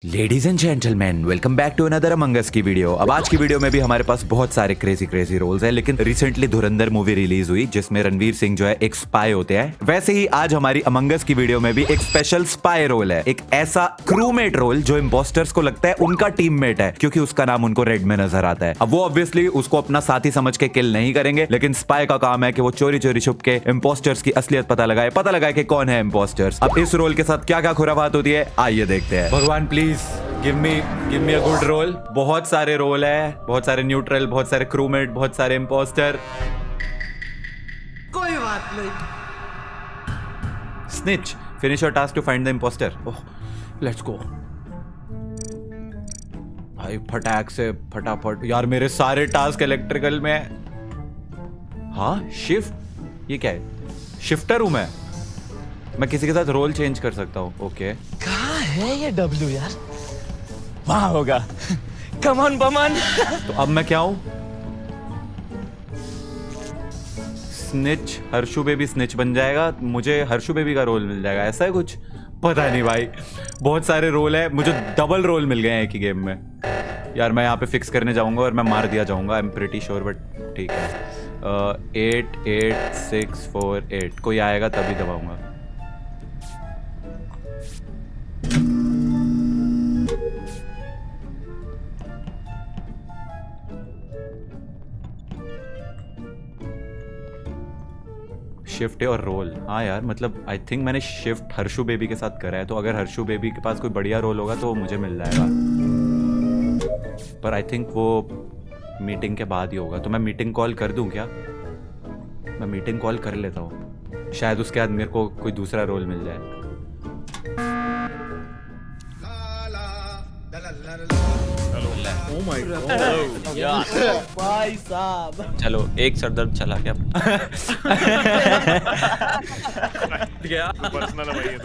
Ladies and gentleman, welcome back to another Among Us की video. अब आज की वीडियो में भी हमारे पास बहुत सारे क्रेजी रोल्स हैं, लेकिन रिसेंटली धुरंधर मूवी रिलीज हुई जिसमें रणवीर सिंह जो है एक स्पाई होते हैं। वैसे ही आज हमारी अमंग अस की वीडियो में भी एक स्पेशल स्पाई रोल है, एक ऐसा क्रूमेट रोल जो इम्पोस्टर्स को लगता है उनका टीममेट है, क्योंकि उसका नाम उनको रेड में नजर आता है। अब वो ऑब्वियसली उसको अपना साथी समझ के किल नहीं करेंगे, लेकिन स्पाई का काम है कि वो चोरी चोरी छुप के इम्पोस्टर्स की असलियत पता लगाए कि कौन है इम्पोस्टर्स। अब इस रोल के साथ क्या क्या खुराफात होती है, आइए देखते हैं। भगवान please give me a good role. बहुत सारे रोल है, बहुत सारे न्यूट्रल, बहुत सारे क्रूमेट, बहुत सारे इम्पोस्टर। कोई बात नहीं। Snitch, finish your task to find the impostor. Oh, let's go भाई, फटाक से फटाफट। यार मेरे सारे टास्क इलेक्ट्रिकल में। हाँ, शिफ्ट, ये क्या है? शिफ्टर हूं मैं किसी के साथ रोल चेंज कर सकता हूँ। ओके, कहाँ है ये डब्ल्यू यार? वहां होगा। Come on Boman. तो अब मैं क्या हूं? स्निच, हर्षु बेबी स्निच बन जाएगा, मुझे हर्षु बेबी का रोल मिल जाएगा, ऐसा है कुछ? पता नहीं भाई, बहुत सारे रोल है, मुझे डबल रोल मिल गए हैं एक ही गेम में। यार मैं यहाँ पे फिक्स करने जाऊंगा और मैं मार दिया जाऊंगा, I am pretty sure, but ठीक है। 8 8 6 4 8 कोई आएगा तभी दबाऊंगा। शिफ्ट और रोल, हाँ यार, मतलब आई थिंक मैंने शिफ्ट हर्षु बेबी के साथ करा है, तो अगर हर्षु बेबी के पास कोई बढ़िया रोल होगा तो मुझे मिल जाएगा, पर आई थिंक वो मीटिंग के बाद ही होगा। तो मैं मीटिंग कॉल कर दूं क्या? मैं मीटिंग कॉल कर लेता हूँ, शायद उसके बाद मेरे को कोई दूसरा रोल मिल जाए। Oh my God. भाई साहब, चलो एक सरदर्द चला गया।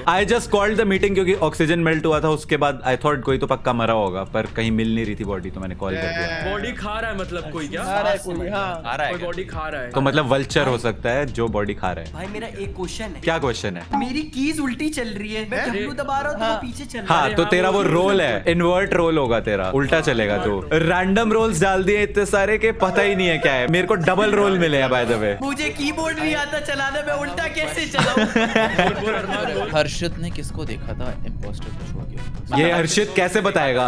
I just called the meeting क्योंकि ऑक्सीजन मेल्ट हुआ था, उसके बाद आई थॉट कोई तो पक्का मरा होगा, पर कहीं मिल नहीं रही थी बॉडी, तो मैंने कॉल कर दिया। बॉडी खा रहा है मतलब कोई क्या? आ रहा है कोई? हाँ, आ रहा है कोई क्या? बॉडी खा रहा है तो मतलब वल्चर हो सकता है जो बॉडी खा रहा है। भाई मेरा एक क्वेश्चन है। क्या क्वेश्चन है? मेरी कीज उल्टी चल रही है, मैं डब्ल्यू दबा रहा हूँ तो वो पीछे चल रहा है। हाँ, तो तेरा वो रोल है, इन्वर्ट रोल होगा तेरा, उल्टा चलेगा। तो रैंडम रोल्स डाल दिए इतने सारे के पता ही नहीं है क्या है। मेरे को डबल रोल मिले हैं बाय द वे। मुझे कीबोर्ड नहीं आता चलाना, मैं उल्टा कैसे चलाऊं? हर्षित ने किसको देखा था इम्पोस्टर को छोड़ के? ये हर्षित कैसे बताएगा?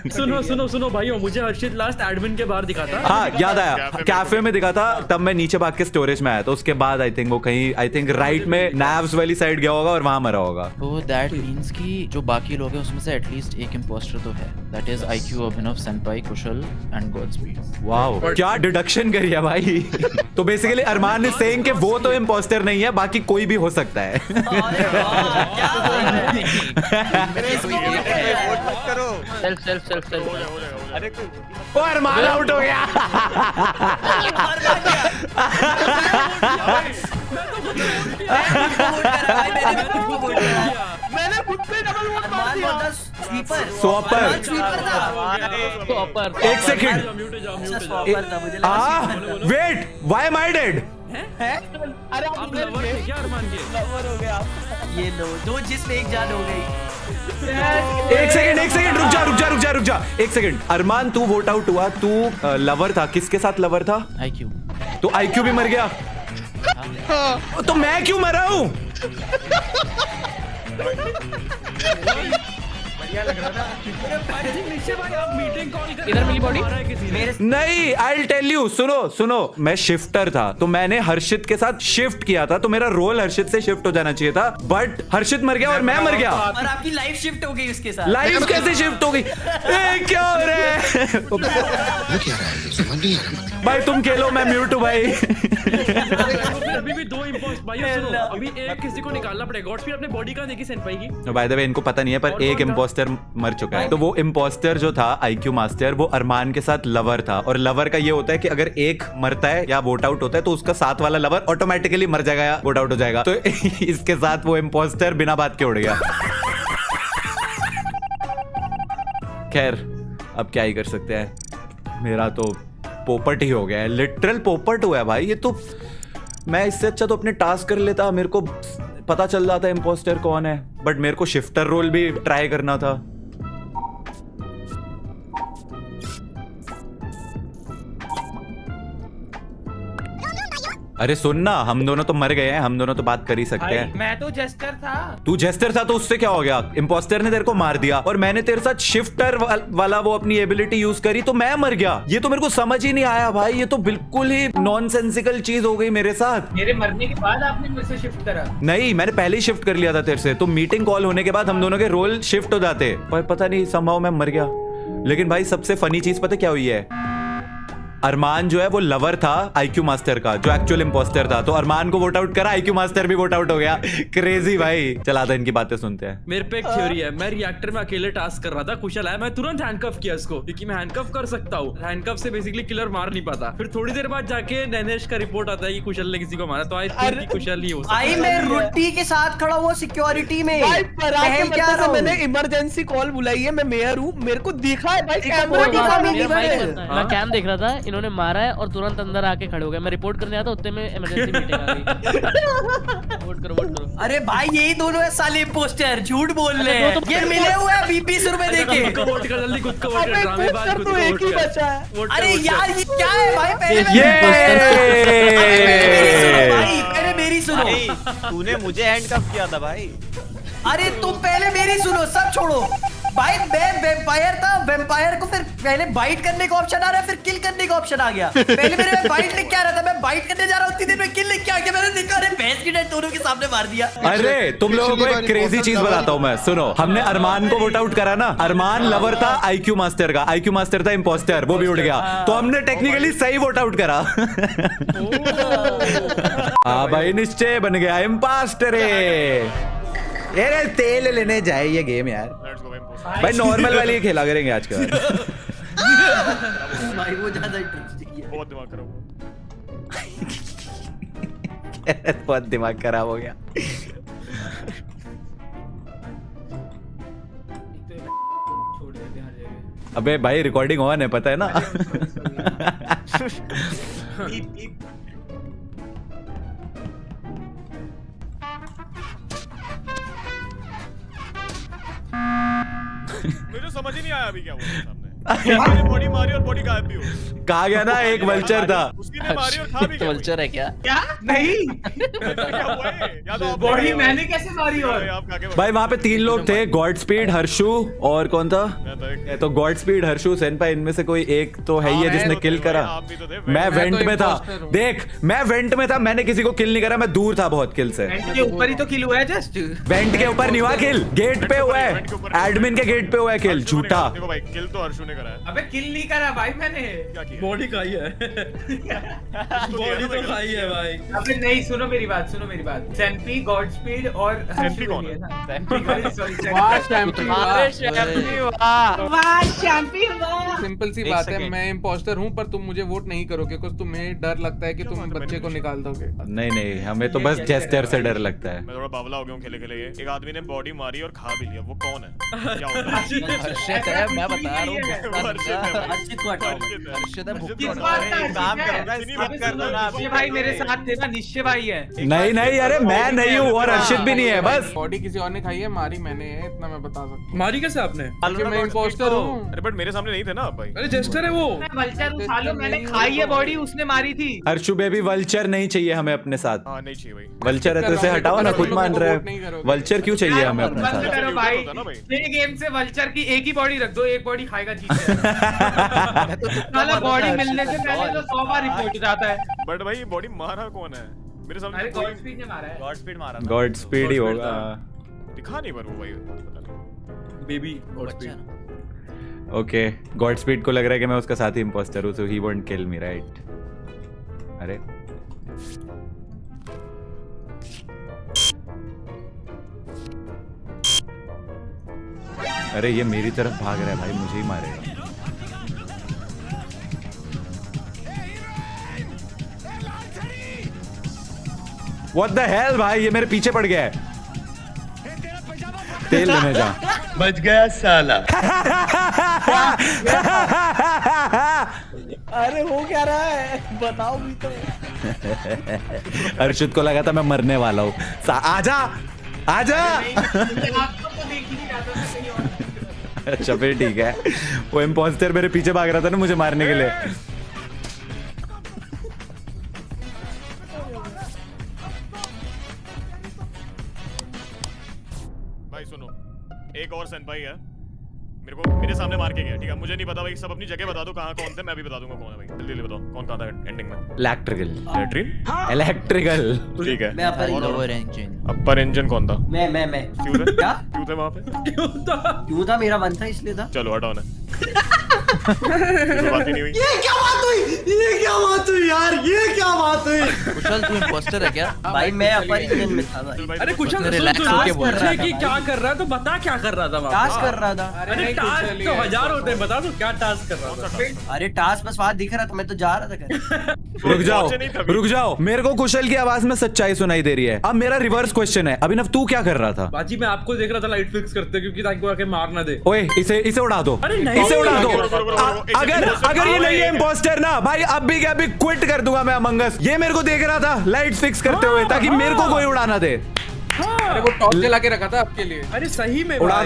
सुनो भाइयों, मुझे हर्षित लास्ट एडमिन के बाहर दिखा था। हाँ, याद आया, कैफे में दिखा था, तब मैं नीचे भाग के स्टोरेज में आया, तो उसके बाद आई थिंक वो कहीं, आई थिंक राइट में नैव्स वाली साइड गया होगा और वहां मरा होगा। तो दैट मींस कि जो बाकी लोग हैं उसमें से एटलीस्ट एक इम्पोस्टर तो है। That is IQ, Abhinav, सेनपाई, Kusal and godspeed. Wow, क्या डिडक्शन करी है भाई। तो बेसिकली अरमान इज सेइंग कि वो तो इम्पोस्टर नहीं है, बाकी कोई भी हो सकता है। अरे वाह, क्या बात है। इसको सेल्फ अरे ओ, अरमान आउट हो गया। मैंने खुद पे डबल वोट मार दिया। स्वीपर स्वॉपर। एक सेकंड, म्यूट जाओ, म्यूट जाओ। स्वॉपर था, मुझे लगा wait, why am I dead? अरे आप आप लवर थे क्या अरमान के? लवर हो गया आप। ये लो, दो जिसमें एक जान हो गई। एक सेकंड, रुक जा। एक सेकंड, अरमान तू वोट आउट हुआ, तू लवर था, किसके साथ लवर था? आईक्यू। तो आईक्यू भी मर गया, तो मैं क्यों मरा हूं? इधर मिली बॉडी मेरे नहीं, आई टेल यू, सुनो, मैं शिफ्टर था, तो मैंने हर्षित के साथ शिफ्ट किया था, तो मेरा रोल हर्षित से शिफ्ट हो जाना चाहिए था, बट हर्षित मर गया और मैं मर गया। और आपकी लाइफ शिफ्ट हो गई उसके साथ। लाइफ कैसे शिफ्ट हो गई? क्या हो रहा है? भाई तुम खेलो, मैं म्यूट हूँ भाई। अभी भी दो इम्पोस्ट भाइयों, सुनो, अभी एक किसी को निकालना पड़ेगा। गॉडस्पीड अपने बॉडी कहाँ देखी सेनपाई की? बाय द वे इनको पता नहीं है, पर और एक कौन था? इम्पोस्टर मर चुका है। तो वो इम्पोस्टर जो था आईक्यू मास्टर, वो अरमान के साथ लवर था, और लवर का ये होता है कि अगर एक मरता है या वोट आउट होता है तो उसका साथ वाला लवर ऑटोमेटिकली मर जाएगा या वोट आउट हो जाएगा। तो इसके साथ वो इम्पोस्टर बिना बात के उड़ गया। खैर, अब क्या ही कर सकते हैं, मेरा तो पोपट ही हो गया है, लिटरल पोपट हुआ है भाई ये तो। मैं इससे अच्छा तो अपने टास्क कर लेता, मेरे को पता चल जाता है इम्पोस्टर कौन है, बट मेरे को शिफ्टर रोल भी ट्राई करना था। अरे सुन ना, हम दोनों तो मर गए हैं, हम दोनों तो बात कर ही सकते हैं। मैं तो जेस्टर था। तू जेस्टर था तो उससे क्या हो गया? इम्पोस्टर ने तेरे को मार दिया और मैंने तेरे साथ शिफ्टर वाला वो अपनी एबिलिटी यूज करी तो मैं मर गया। ये तो मेरे को समझ ही नहीं आया भाई, ये तो बिल्कुल ही नॉनसेंसिकल चीज हो गई मेरे साथ। मेरे मरने के बाद आपने मुझसे शिफ्ट करा? नहीं, मैंने पहले ही शिफ्ट कर लिया था तेरे से, तो मीटिंग कॉल होने के बाद हम दोनों के रोल शिफ्ट हो जाते, पर पता नहीं संभव मैं मर गया। लेकिन भाई सबसे फनी चीज पता क्या हुई है? अरमान जो है वो लवर था आईक्यू मास्टर का, जो एक्चुअल इम्पोस्टर था, तो अरमान को वोट आउट करा, आईक्यू मास्टर भी वोट आउट हो गया। क्रेजी भाई। चला था इनकी बातें सुनते हैं। मेरे पे एक थ्योरी है, मैं रिएक्टर में अकेले टास्क कर रहा था, कुशल आया, मैं तुरंत हैंडकफ किया इसको, क्योंकि मैं हैंडकफ कर सकता हूँ। हैंडकफ से बेसिकली किलर मार नहीं पाता। फिर थोड़ी देर बाद जाके नैनेश का रिपोर्ट आता है कि कुशल ने किसी को मारा, तो आई थिंक कि कुशल ही हो सकता है। भाई मैं रुट्टी के साथ खड़ा हुआ सिक्योरिटी में। भाई पराठे कह क्या बनने रहा से हूँ? मैंने इमरजेंसी कॉल बुलाई है, मैं मेयर हूँ, मेरे को दिखा है भाई body कैमरा का में। भी मैं कैम देख रहा था, इन्होंने मारा है और तुरंत अंदर आके खड़े हो गए। मैं रिपोर्ट करने आया था, उतने में इमरजेंसी मीटिंग आ गई। वोट करो, वोट करो। अरे भाई यही दोनों है साले पोस्टर, झूठ बोल रहे दो हैं। तो- ये मिले हुए हैं 20 रुपए देके। खुद को वोट कर, जल्दी खुद को वोट कर, अबे ड्रामेबाज पोस्टर खुद तो को एक वोट ही कर। बचा है। वोट कर, अरे वोट कर। यार ये क्या है भाई? पहले ये मेरी सुनो। तूने मुझे हैंडकफ किया था भाई। अरे तुम पहले मेरी सुनो, सब छोड़ो। भाई मैं वैम्पायर था, वैम्पायर को फिर पहले बाइट करने का ऑप्शन आ रहा है, फिर किल करने का ऑप्शन आ गया। पहले मेरे में बाइट लिख के आ रहा था, मैं बाइट करने जा रहा हूँ, उतनी देर में किल लिख के आ गया। मैंने देखा अरे भैंस की डेड दोनों के सामने मार दिया। अरे तुम लोगों को एक क्रेजी चीज बताता हूँ मैं, सुनो। हमने अरमान को वोट आउट करा ना, अरमान लवर था आईक्यू मास्टर का, आईक्यू मास्टर था इम्पोस्टर, वो भी उड़ गया, तो हमने टेक्निकली सही वोट आउट करा। हाँ भाई, निश्चय बन गया इम्पोस्टर। अरे तेल लेने जाए ये गेम यार। भाई नॉर्मल वाली खेला करेंगे आज के बाद। भाई वो ज्यादा इंटरेस्टिंग है। बहुत दिमाग खराब बहुत दिमाग खराब हो गया। अबे भाई रिकॉर्डिंग ऑन है, पता है ना? मुझे समझ ही नहीं आया अभी क्या हुआ सामने। बॉडी मारी और बॉडी गायब भी हो। कहा गया ना एक वल्चर था। उसकी ने मारी और खा भी गया। वल्चर है क्या? क्या? नहीं क्या हुआ है? या तो बॉडी मैंने कैसे मारी? और आप खा के भाई वहां पे 3 लोग थे, गॉड स्पीड, हर्षु और कौन था? मैं तो एक- तो गॉड स्पीड, हर्षु, सेनपाई, इनमें से कोई एक तो है ही है जिसने किल करा। आप भी तो थे। मैं वेंट में था। imposter हूँ। देख, मैं वेंट में था, मैंने किसी को किल नहीं करा, मैं दूर था बहुत किल से। के ऊपर ही तो किल हुआ है जस्ट। वेंट के ऊपर नहीं हुआ किल, गेट पे हुआ है, एडमिन के गेट पे हुआ है किल। हर्षु ने झूठा। करा। देखो भाई किल तो हर्षु ने करा है। अबे किल नहीं करा भाई मैंने। क्या किया? बॉडी खाई है। बॉडी तो खाई है भाई। अबे नहीं, सुनो मेरी बात, सुनो मेरी बात। सेंपी, गॉड स्पीड और सेंपी कौन है? वाह शैम्पी, वाह। सिंपल सी एक बात है, सेकंड। मैं इम्पोस्टर हूँ पर तुम मुझे वोट नहीं करोगे क्योंकि तुम्हें डर लगता है कि तुम बच्चे को निकाल दोगे। नहीं नहीं, हमें तो बस जेस्टर से डर लगता है। मैं थोड़ा बावला हो गया हूँ खेले खेले ये। एक आदमी ने बॉडी मारी और खा भी लिया। वो कौन है? क्या होता है? हर्षित है, मैं बता रहा हूँ। वो हर्षित है भाई। हर्षित को हटाओ। हर्षित है। हर्षित है, भूख किस लगा बात है। का काम हर्षित है? करो ना, अबे स्किप कर दो सुनो, ना। निश्चय भाई मेरे साथ थे ना, निश्चय भाई है। नहीं नहीं, अरे मैं नहीं हूँ और हर्षित भी नहीं है, बस। बॉडी किसी और ने खाई है, मारी मैंने है, इतना मैं बता सकता हूँ। मारी कैसे आपने? क्योंकि मैं इम्पोस्टर हूँ। अरे बट मेरे सामने नहीं थे ना आप भाई। अरे जेस्टर है वो। मैं वल्चर उठा लो, मैंने खाई है बॉडी, उसने मारी थी। हर्षु बेबी, वल्चर नहीं चाहिए हमें अपने साथ। हाँ नहीं चाहिए भाई। वल्चर है तो इसे हटाओ ना, खुद मान रहे वोट नहीं हैं। करोगे। वल्चर क्यों चाहिए हमें अपने बंद साथ? करो भाई। होता ना भाई। ये गेम से वल्चर की एक ही बॉडी रख दो, एक बॉडी खाएगा जीत साला बॉडी मिलने से पहले तो 100 बार रिपोर्ट जाता है। बट भाई बॉडी मारा कौन है? मेरे सामने अरे तो कोई गॉड स्पीड ने मारा है। गॉड स्पीड मारा। गॉड स्पीड ही होगा। दिखा नहीं पर वो भाई पता नहीं। बेबी गॉड बच्चा स्पीड। ना। ओके, गॉड स्पीड को लग रहा है कि मैं उसका साथी इंपोस्टर हूँ, सो he won't kill me, right? अरे अरे ये मेरी तरफ भाग रहा है भाई, मुझे ही मारेगा। What the hell भाई, ये मेरे पीछे पड़ गया है। तेल लेने जा। बच गया साला। अरे हो क्या रहा है, बताओ भी तो। अर्शित को लगा था मैं मरने वाला हूँ। आजा आजा। आपको तो देख ही नहीं रहा था, मैं कहीं और। अच्छा फिर ठीक है। वो इम्पोस्टर मेरे पीछे भाग रहा था ना मुझे मारने के लिए। मेरे को मेरे सामने मार के गया, ठीक है? मुझे नहीं पता भाई, सब अपनी जगह बता दो कहाँ कौन थे, मैं भी बता दूंगा कौन है भाई। जल्दी जल्दी बताओ कौन कहाँ था एंडिंग में। इलेक्ट्रिकल लैट्रिन, इलेक्ट्रिकल ठीक है। मैं अपर लोअर इंजन। अपर इंजन कौन था? मैं क्यों थे? क्या क्यों थे वहाँ पे? क्यों था? मेरा मन था इसलिए था। चलो हटाओ ना। ये बात ही नहीं हुई। ये क्या बात हुई यार, ये क्या बात हुई? कुशल तू इंपोस्टर है क्या? भाई मैं अपर इंजन में था भाई। अरे कुशल relax सुन, होके टास्क बोल रहा पूछे कि क्या कर रहा है तो बता क्या कर रहा था वहाँ। टास्क कर रहा था। अरे टास्क तो हजार होते हैं, बता दो क्या टास्क कर रहा था। अरे टास्क बस वहां दिख रहा था, मैं तो जा रहा था करने। रुक जाओ, मेरे को कुशल की आवाज में सच्चाई सुनाई दे रही है। अब मेरा रिवर्स क्वेश्चन है, अभिनव तू क्या कर रहा था? बाजी मैं आपको देख रहा था लाइट फिक्स करते, क्योंकि ताकि वो आके मार ना दे। ओए इसे उड़ा दो, अरे नहीं, इसे उड़ा दो। रुको, अगर ये नहीं है इम्पोस्टर ना भाई, अब भी क्या, अभी क्विट कर दूंगा मैं अमंग अस। ये मेरे को देख रहा था लाइट फिक्स करते हुए, ताकि मेरे को कोई उड़ा ना दे। अरे वो टॉप जला के रखा था आपके लिए। अरे सही में उड़ा भाई।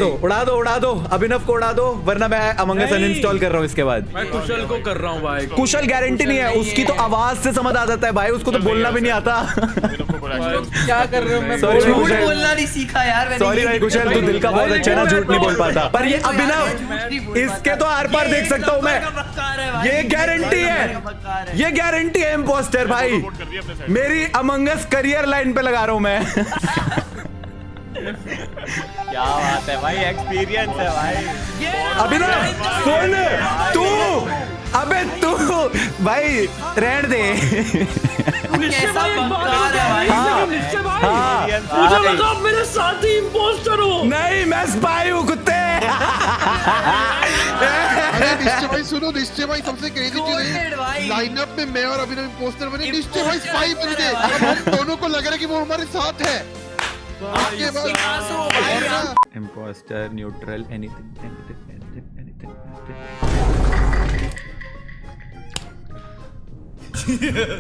दो अभिनव को उड़ा दो, वरना मैं अमंग अस नहीं। अनइंस्टॉल कर रहा हूँ इसके बाद। मैं कुशल को कर रहा हूँ भाई। कुशल गारंटी नहीं है, उसकी तो आवाज से समझ आ जाता है भाई, उसको तो बोलना भी नहीं आता। क्या कर रहे हो? मैं Sorry, झूठ कुशल। बोलना नहीं सीखा यार मैंने। सॉरी भाई कुशल, तू दिल का बहुत अच्छा है ना, झूठ नहीं बोल पाता। पर ये अभिनव, इसके तो आर पार देख सकता हूँ मैं। ये गारंटी है, ये गारंटी है इम्पोस्टर भाई। मेरी अमंग अस करियर लाइन पे लगा रहा हूँ मैं। क्या बात है भाई, एक्सपीरियंस है भाई। अभिनव सुन, तू अबे तू भाई रहने दे। कैसा बंकार है भाई। हाँ, मुझे लगा मेरे साथ ही इम्पोस्टर हो। नहीं मैं स्पाई हूँ कुत्ते। अरे निश्चय भाई सुनो, निश्चय भाई सबसे क्रेजी चीज Goated भाई। है, लाइनअप में मैं और अभिनव इम्पोस्टर बने, निश्चय भाई स्पाई बन गए। अब हम दोनों को लग रहा है कि वो हमारे साथ है। आगे बढ़। और ना, imposter neutral anything.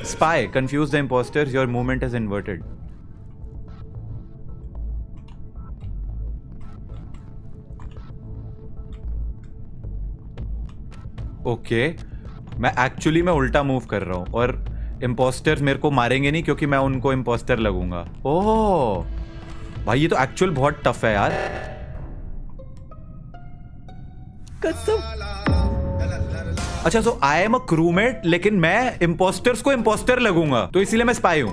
Spy, confuse the imposters, your movement is inverted. Okay मैं एक्चुअली मैं उल्टा मूव कर रहा हूँ और इम्पोस्टर्स मेरे को मारेंगे नहीं क्योंकि मैं उनको इम्पोस्टर लगूंगा। ओह भाई ये तो एक्चुअल बहुत टफ है यार। अच्छा सो आई एम अ क्रूमेट, लेकिन मैं इम्पोस्टर्स को इम्पोस्टर लगूंगा, तो इसीलिए मैं स्पाई हूँ।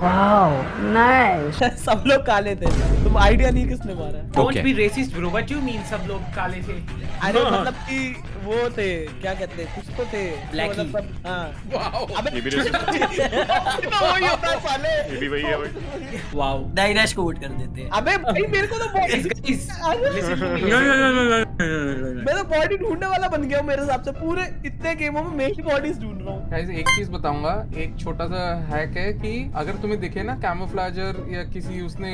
सब लोग काले थे, तुम आइडिया नहीं किसने मारा है। Okay. Don't be racist bro, what you mean सब लोग काले थे? अरे मतलब कि वो थे, क्या कहते हैं, कुछ तो थे Blackie. मतलब सब, हाँ। ये भी racist वही होता है साले। ये भी वही है भाई। Wow. डाइनेश को वोट कर देते हैं। अबे भाई मेरे को तो body, Guys, listen to me. मैं तो बॉडी ढूंढने वाला बन गया हूँ मेरे हिसाब से। पूरे इतने गेमों में मैं ही बॉडीज ढूंढ रहा हूँ। गाइस एक चीज बताऊंगा, एक छोटा सा हैक है कि अगर तुम्हें दिखे ना कैमोफ्लेजर या किसी उसने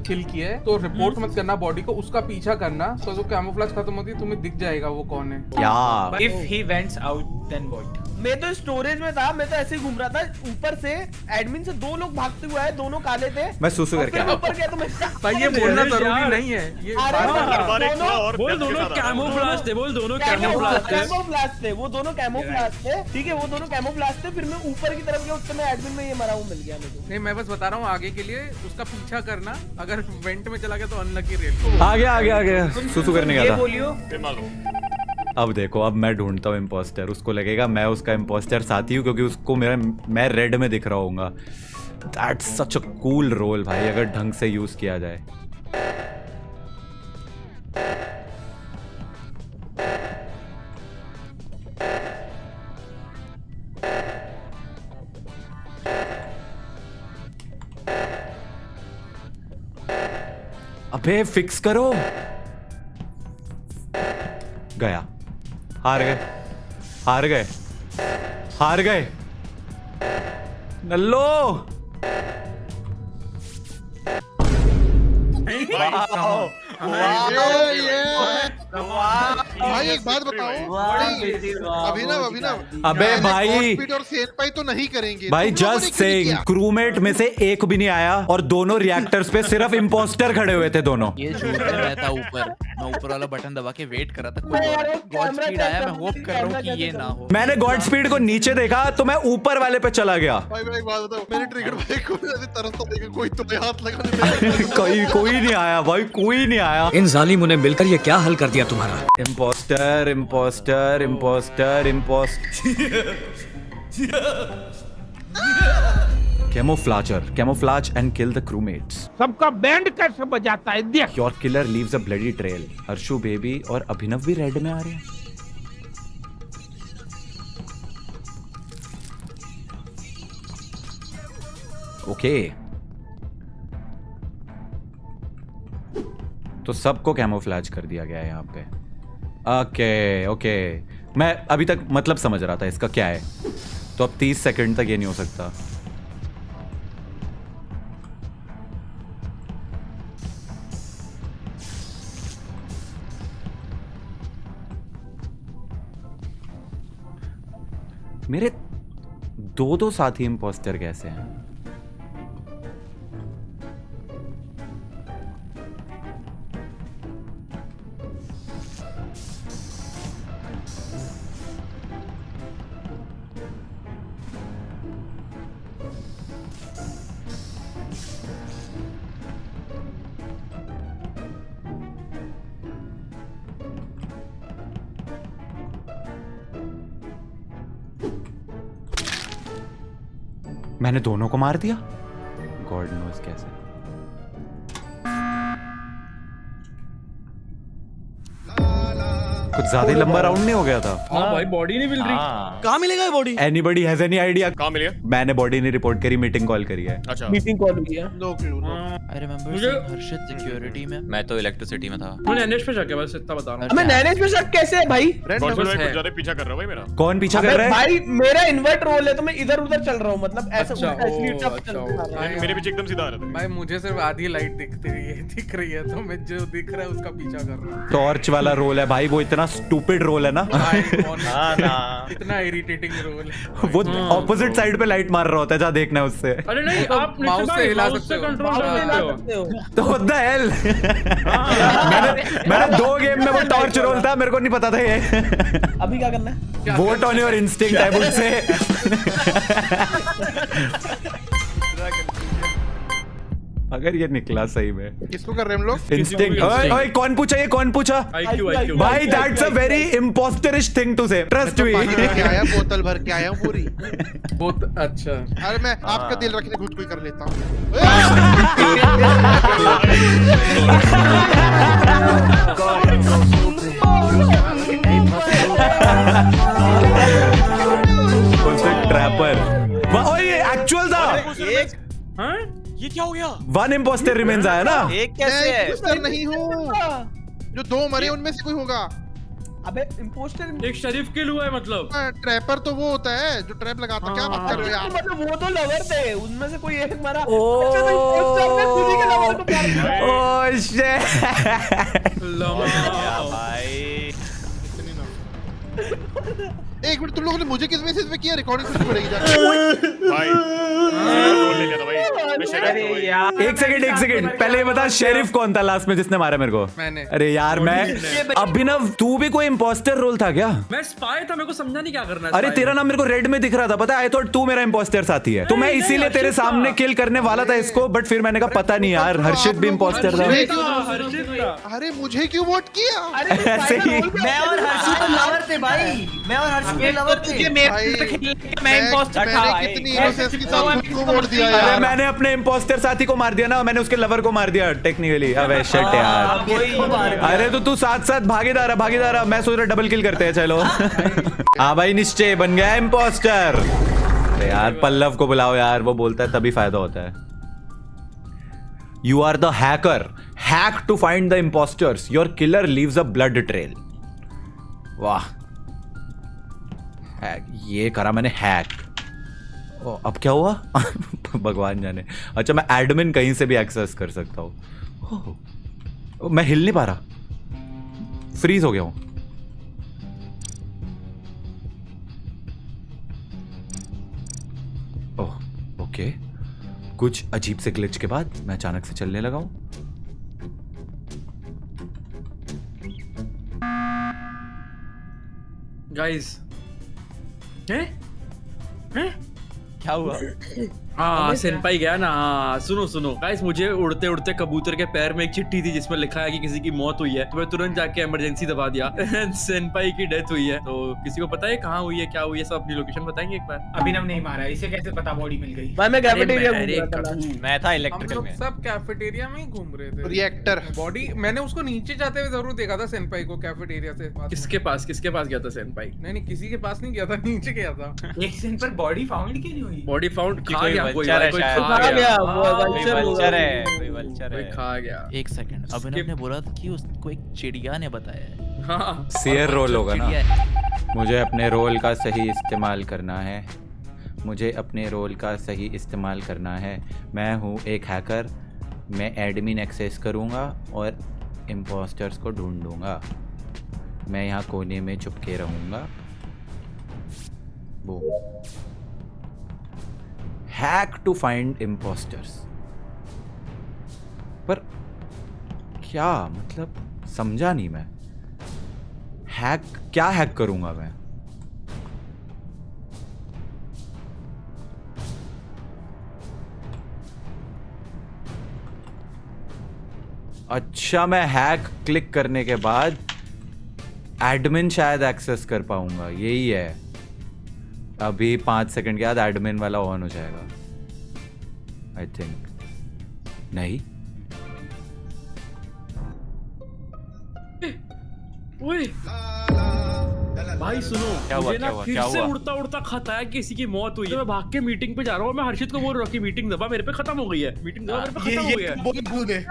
किल किया है तो रिपोर्ट मत करना बॉडी को, उसका पीछा करना, तो जो कैमोफ्लेज खत्म होती है तुम्हें दिख जाएगा वो कौन है। क्या If he went out, then what? मैं तो स्टोरेज में था, मैं तो ऐसे ही घूम रहा था, ऊपर से एडमिन से दो लोग भागते हुए आए, दोनों काले थे। मैं सुसु और करके फिर आया। ऊपर गया तो मैं भाई ये बोलना यार। जरूरी नहीं है ये। अरे हर बार एक थोड़ा और बोल depth के दोनों साथ आ रहा है। कैमोफ्लेज थे, बोल दोनों कैमोफ्लेज थे। कैमोफ्लेज थे, वो दोनों कैमोफ्लेज थे, ठीक है, वो दोनों कैमोफ्लेज थे। फिर मैं ऊपर की तरफ गया, उस समय एडमिन में ये मरा हुआ मिल गया मुझे। नहीं मैं बस बता रहा हूँ आगे के लिए उसका पीछा करना, अगर वेंट में चला गया तो अनलकी रेल। आ गया सुसु करने ये गया था। बोलियो। फिर मारो। अब देखो, अब मैं ढूंढता हूँ इम्पोस्टर, उसको लगेगा मैं उसका इम्पोस्टर साथी हूँ क्योंकि उसको मैं रेड में दिख रहा हूँगा। That's such a cool role भाई, अगर ढंग से यूज किया जाए। अबे फिक्स करो। गया, हार गए नल्लो। भाई एक बात बताओ, अभिनव अबे भाई स्पीड और सेनपाई तो नहीं करेंगे भाई, तुम लोगों ने जस्ट क्यों नहीं सेइंग, किया? क्रूमेट में से एक भी नहीं आया और दोनों रिएक्टर्स पे सिर्फ इम्पोस्टर खड़े हुए थे दोनों। ये झूठ है, मैं था ऊपर, मैं ऊपर वाला बटन दबा के वेट कर रहा था, मैं यार वो कोई गॉड कैमरा स्पीड आया, मैं कैसे- होप कर रहा हूँ कि कैमरा ये कैसे ना हो। मैंने गॉड स्पीड को नीचे देखा तो मैं ऊपर वाले पे चला गया। भाई मैं एक बात बताऊं, मेरे ट्रिगर भाई को ऐसे तरसता देखा, कोई तुम्हें हाथ लगा नहीं। कोई नहीं आया भाई, कोई नहीं आया। इन जालिमों ने मिलकर ये क्या हल कर दिया दिया तुम्हारा। Imposter imposter imposter imposter camouflage and kill the crewmates. सबका बैंड कैसे बजाता है देख। Your killer leaves a bloody trail. Harshu baby और अभिनव भी रेड में आ रहे हैं। ओके तो सबको कैमोफ्लैज कर दिया गया है यहाँ पे। ओके ओके मैं अभी तक मतलब समझ रहा था इसका क्या है, तो अब 30 सेकंड तक ये नहीं हो सकता। मेरे दो साथी इम्पोस्टर कैसे हैं? मैंने दोनों को मार दिया। गॉड नोस कैसे। कुछ ज्यादा ही लंबा राउंड नहीं हो गया था? हाँ भाई बॉडी नहीं मिल रही। कहाँ मिलेगा ये body? Anybody has any idea? कहाँ मिली है? मैंने बॉडी नहीं रिपोर्ट करी, मीटिंग कॉल करी है। अच्छा मीटिंग कॉल हुई है। No clue. I remember मुझे- seeing हर्षित सिक्योरिटी में। मैं तो इलेक्ट्रिसिटी में था। मैंने एनएच पे शक है, बस इतना बता रहा हूँ। हमें नैनेज में शक कैसे है भाई? कौन सा बस है। कुछ ज्यादा पीछा कर रहा है भाई मेरा। कौन पीछा कर अबे रहा है? भाई मेरा इन्वर्ट रोल है तो मैं इधर उधर चल रहा हूँ, मतलब ऐसा अच्छा, उल्टा इसलिए ओ, टप अच्छा, चलते जा रहा है। मेरे पीछे एकदम सीधा आ रहा था। भाई मुझे सिर्फ आधी लाइट दिख रही है तो मैं जो दिख रहा है उसका पीछा कर रहा हूँ। टॉर्च वाला रोल है भाई, वो इतना स्टूपिड रोल है ना। भाई, कौन- इतना इरिटेटिंग रोल है। वो ऑपोजिट साइड पे लाइट मार रहा होता है, जहाँ देखना है उससे। अरे नहीं तो आप माउस से हिला माउस सकते से हो। कंट्रोल माउस कर हिला सकते हो। सकते हो। तो व्हाट द हेल। मैंने 2 गेम में वो टॉर्च रोल था, मेरे को नहीं पता था ये। अभी क्या करना है? Vote on your instinct I would say. अगर ये निकला सही में किसको कर रहे हैं हम लोग? इंस्टिंक्ट। ओए ओए कौन पूछा ये, कौन पूछा? IQ भाई that's a very impostorish thing to say, trust me. पानी लेके आया, बोतल भर के आया हूँ पूरी। बहुत अच्छा। अरे मैं आपका दिल रखने खुद को ही कर लेता हूँ। ट्रैपर। ओए ये एक्चुअल था। हाँ? ये क्या हो गया? 1 इम्पोस्टर रिमेन्स आया ना। एक मैं कैसे है? imposter नहीं हूँ। जो 2 मरे उनमें से कोई होगा। अबे इम्पोस्टर एक शरीफ किल हुआ है मतलब। ट्रैपर तो वो होता है जो ट्रैप लगाता। क्या बात कर रहे हो यार? मतलब वो तो लवर थे, उनमें से कोई एक मरा। अच्छा तो इम्पोस्टर ने खुद ही के लवर को प्यार किया। Oh shit. भाई एक मिनट, तुम लोगों ने मुझे किस मैसेज में किया? रिकॉर्डिंग सुननी पड़ेगी जाके। भाई रोल ले लिया था भाई। मैं शरीफ अरे हूँ भाई। यार एक सेकंड पहले ये बता, शेरिफ कौन था लास्ट में जिसने मारा मेरे को? मैंने। अरे यार मैं अभिनव, तू भी कोई इम्पोस्टर रोल था क्या? मैं स्पाई था, मेरे को समझा नहीं क्या करना है। अरे spy तेरा में। नाम मेरे को रेड में दिख रहा था, पता है? आई थॉट तू मेरा इम्पोस्टर साथी है, तो मैं नहीं, इसीलिए तेरे हर्षित सामने था। किल करने वाला था इसको, बट फिर मैंने कहा पता नहीं यार, हर्षित भी इम्पोस्टर था। हर्षित था, हर्षित था। अरे मुझे क्यों वोट किया? अरे ऐसे ही। मैं और हर्षित तो लवर थे भाई, मैं और हर्षित के लवर थे। मैं imposter था भाई। मैंने कितनी इनोसेंस के साथ खुद को वोट दिया अरे यार। मैंने अपने इम्पोस्टर साथी को मार दिया ना, मैंने उसके लवर को मार दिया टेक्निकली। अबे शिट यार। अरे तो तू साथ साथ भागीदार है, मैं सोच रहा डबल किल करते हैं। चलो हाँ भाई, निश्चय बन गया इम्पोस्टर। अरे यार पल्लव को बुलाओ यार, वो बोलता है तभी फायदा होता है। You are the hacker, hack to find the imposters, your killer leaves a blood trail. वाह, ये करा मैंने हैक। ओ, अब क्या हुआ? भगवान जाने। अच्छा मैं एडमिन कहीं से भी एक्सेस कर सकता हूँ। मैं हिल नहीं पा रहा, फ्रीज हो गया हूं। ओह ओके, कुछ अजीब से ग्लिच के बाद मैं अचानक से चलने लगा हूं। गाइस हैं? क्या हुआ? हाँ सेनपाई गया ना। हाँ सुनो सुनो गाइस, मुझे उड़ते उड़ते कबूतर के पैर में एक चिट्ठी थी जिसमें लिखा है कि किसी की मौत हुई है, तो मैं तुरंत जाके इमरजेंसी दबा दिया। सेनपाई की डेथ हुई है, तो किसी को पता है कहाँ हुई है, क्या हुई है, सब अपनी लोकेशन बताएंगे एक बार। अभिनव नहीं मारा, इसे कैसे पता बॉडी मिल गई? भाई मैं कैफेटेरिया अरे घूम रहा था। मैं था हम इलेक्ट्रिकल लोग में। सब कैफेटेरिया में ही घूम रहे थे। रिएक्टर बॉडी मैंने उसको नीचे जाते हुए जरूर देखा था सेनपाई को कैफेटेरिया से। किसके पास गया था सेनपाई? नहीं किसी के पास नहीं गया था, नीचे गया था। एक सीन पर बॉडी फाउंड क्यों नहीं हुई? बॉडी फाउंड खा कोई गया कोई vulture है कोई शायद। खा खा गया, वो हाँ, कोई vulture होगा। वल्चर है, कोई वल्चर कोई है। खा गया। एक सेकंड, अभिनव ने बोला था कि उसको एक चिड़िया ने बताया है। हाँ शेयर रोल होगा ना। चिड़िया है। मुझे अपने रोल का सही इस्तेमाल करना है, मुझे अपने रोल का सही इस्तेमाल करना है। मैं हूँ एक हैकर, मैं एडमिन एक्सेस करूँगा और इम्पोस्टर्स को ढूंढूंगा। मैं यहाँ कोने में चुपके रहूँगा। वो हैक टू फाइंड इम्पोस्टर्स, पर क्या मतलब समझा नहीं मैं। हैक क्या हैक करूंगा मैं? अच्छा, मैं हैक क्लिक करने के बाद एडमिन शायद एक्सेस कर पाऊंगा, यही है। अभी 5 सेकंड के बाद एडमिन वाला ऑन हो जाएगा आई थिंक। नहीं, ओए भाई सुनो, क्या हुआ, मुझे ना क्या हुआ, फिर क्या से हुआ? उड़ता उड़ता खत आया कि किसी की मौत हुई है। मैं भाग के मीटिंग पे जा रहा हूँ, मैं हर्षित को बोल रहा हूँ कि मीटिंग दबा, मेरे पे खत्म हो गई है, मीटिंग दबा, मेरे पे खत्म हो गई है। बहुत गुड है।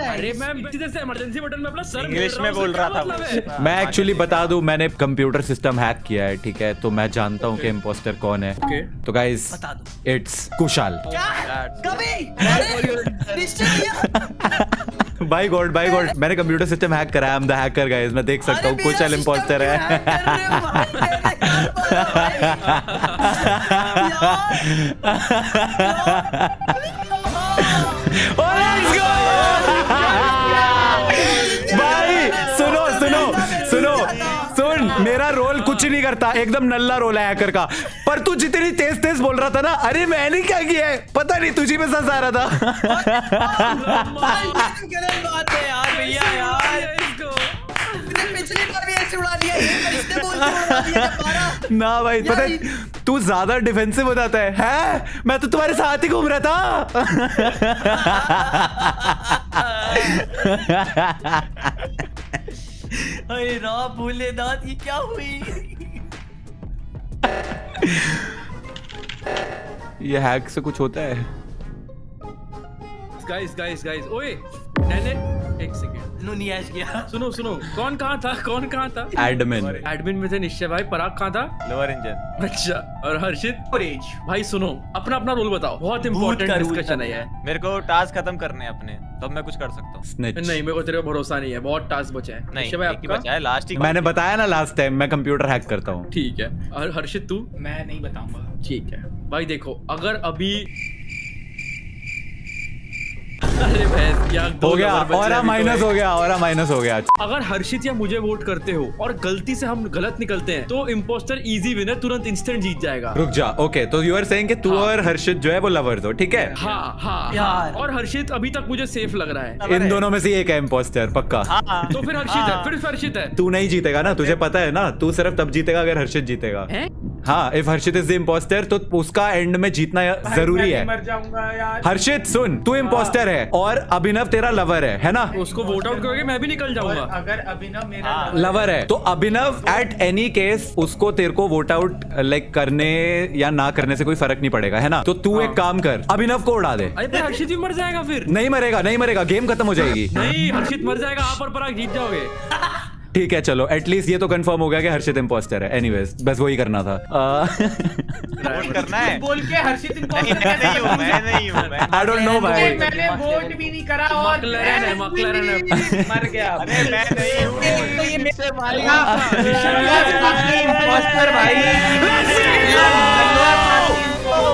अरे मैं सीधे से इमरजेंसी बटन में अपना सर इंग्लिश में बोल रहा था वो। मैं एक्चुअली बता दूं, मैंने कंप्यूटर सिस्टम हैक किया है, ठीक है, तो मैं जानता हूं कि इम्पोस्टर कौन है। ओके तो गाइस बता दो। इट्स कुशाल। कभी अरे, निश्चय किया। बाय गॉड मैंने कंप्यूटर सिस्टम हैक करा है। आई एम द हैकर गाइस, मैं देख सकता हूँ अरे, मेरा कुशल system इम्पोस्टर क्यों है। hack कर रहे हो भाई? मेरे घर पर Oh, let's go! भाई सुन, मेरा रोल कुछ नहीं करता, एकदम नल्ला रोल है हैकर का। पर तू जितनी तेज तेज बोल रहा था ना, अरे मैंने क्या किया है पता नहीं, तुझी में सस आ रहा था। गलत बात है यार भैया यार। पिछली बार भी ऐसे उड़ा दिया, एक बार इसने बोल के उड़ा दिया हमारा। ना भाई, पता है तू ज्यादा डिफेंसिव हो जाता है। हैं? मैं तो तुम्हारे साथ ही घूम रहा था। अरे रा भूले दाद, ये क्या हुई? ये हैक से कुछ होता है? गाइस ओए मैंने एक सेकंड नुनियाज गया। सुनो कौन कहाँ था? एडमिन में थे निश्चय भाई। पराग कहाँ था? Lower engine. अच्छा, और हर्षित? Courage। भाई सुनो, अपना रोल बताओ, बहुत इंपॉर्टेंट डिस्कशन है ये। मेरे को टास्क खत्म करने हैं अपने, तब मैं कुछ कर सकता हूँ। Snitch। नहीं, मेरे को तेरे पे भरोसा नहीं है, बहुत टास्क बचे हैं। नहीं, निश्चय भाई एक ही आपका? बचा है, लास्ट ही। मैंने बताया ना लास्ट टाइम, मैं कंप्यूटर हैक करता हूँ। ठीक है, और हर्षित तू? मैं नहीं बताऊंगा। ठीक है भाई, देखो अगर अभी अरे भैंस यार, हो गया, और माइनस हो गया। अगर हर्षित या मुझे वोट करते हो और गलती से हम गलत निकलते हैं तो इम्पोस्टर इजी विनर, तुरंत इंस्टेंट जीत जाएगा। रुक जा, ओके, तो यू आर सेइंग कि तू और हर्षित जो है वो लवर्स हो, ठीक है? हाँ यार। और हर्षित अभी तक मुझे सेफ लग रहा है। इन दोनों में से एक है इम्पोस्टर पक्का। हाँ। तो फिर हर्षित है, फिर हर्षित है। तू नहीं जीतेगा ना, तुझे पता है ना, तू सिर्फ तब जीतेगा अगर हर्षित जीतेगा। हैं? हाँ, if Harshit is the imposter तो उसका एंड में जीतना जरूरी है। मर जाऊंगा यार। हर्षित सुन, तू इम्पोस्टर है और अभिनव तेरा लवर है ना? उसको वोट आउट करोगे मैं भी निकल जाऊंगा। अगर अभिनव मेरा लवर है तो अभिनव एट एनी केस उसको तेरे को वोट आउट लाइक करने या ना करने से कोई फर्क नहीं पड़ेगा, है ना? तो तू एक काम कर, अभिनव को उड़ा दे। अरे फिर हर्षित भी मर जाएगा फिर। नहीं मरेगा, गेम खत्म हो जाएगी। नहीं, हर्षित मर जाएगा, आप और पराग जीत जाओगे। ठीक है, चलो एटलीस्ट ये तो कंफर्म हो गया कि हर्षित इम्पोस्टर है। एनीवेज, बस वही करना था। वोट करना है। बोल के हर्षित नहीं, मैं नहीं हूँ। आई डोंट नो भाई। मैंने वोट भी नहीं करा और मकलरन है। मर गया। अरे मैं नहीं हूँ। तो ये मेरे मारेगा। इम्पोस्टर भाई।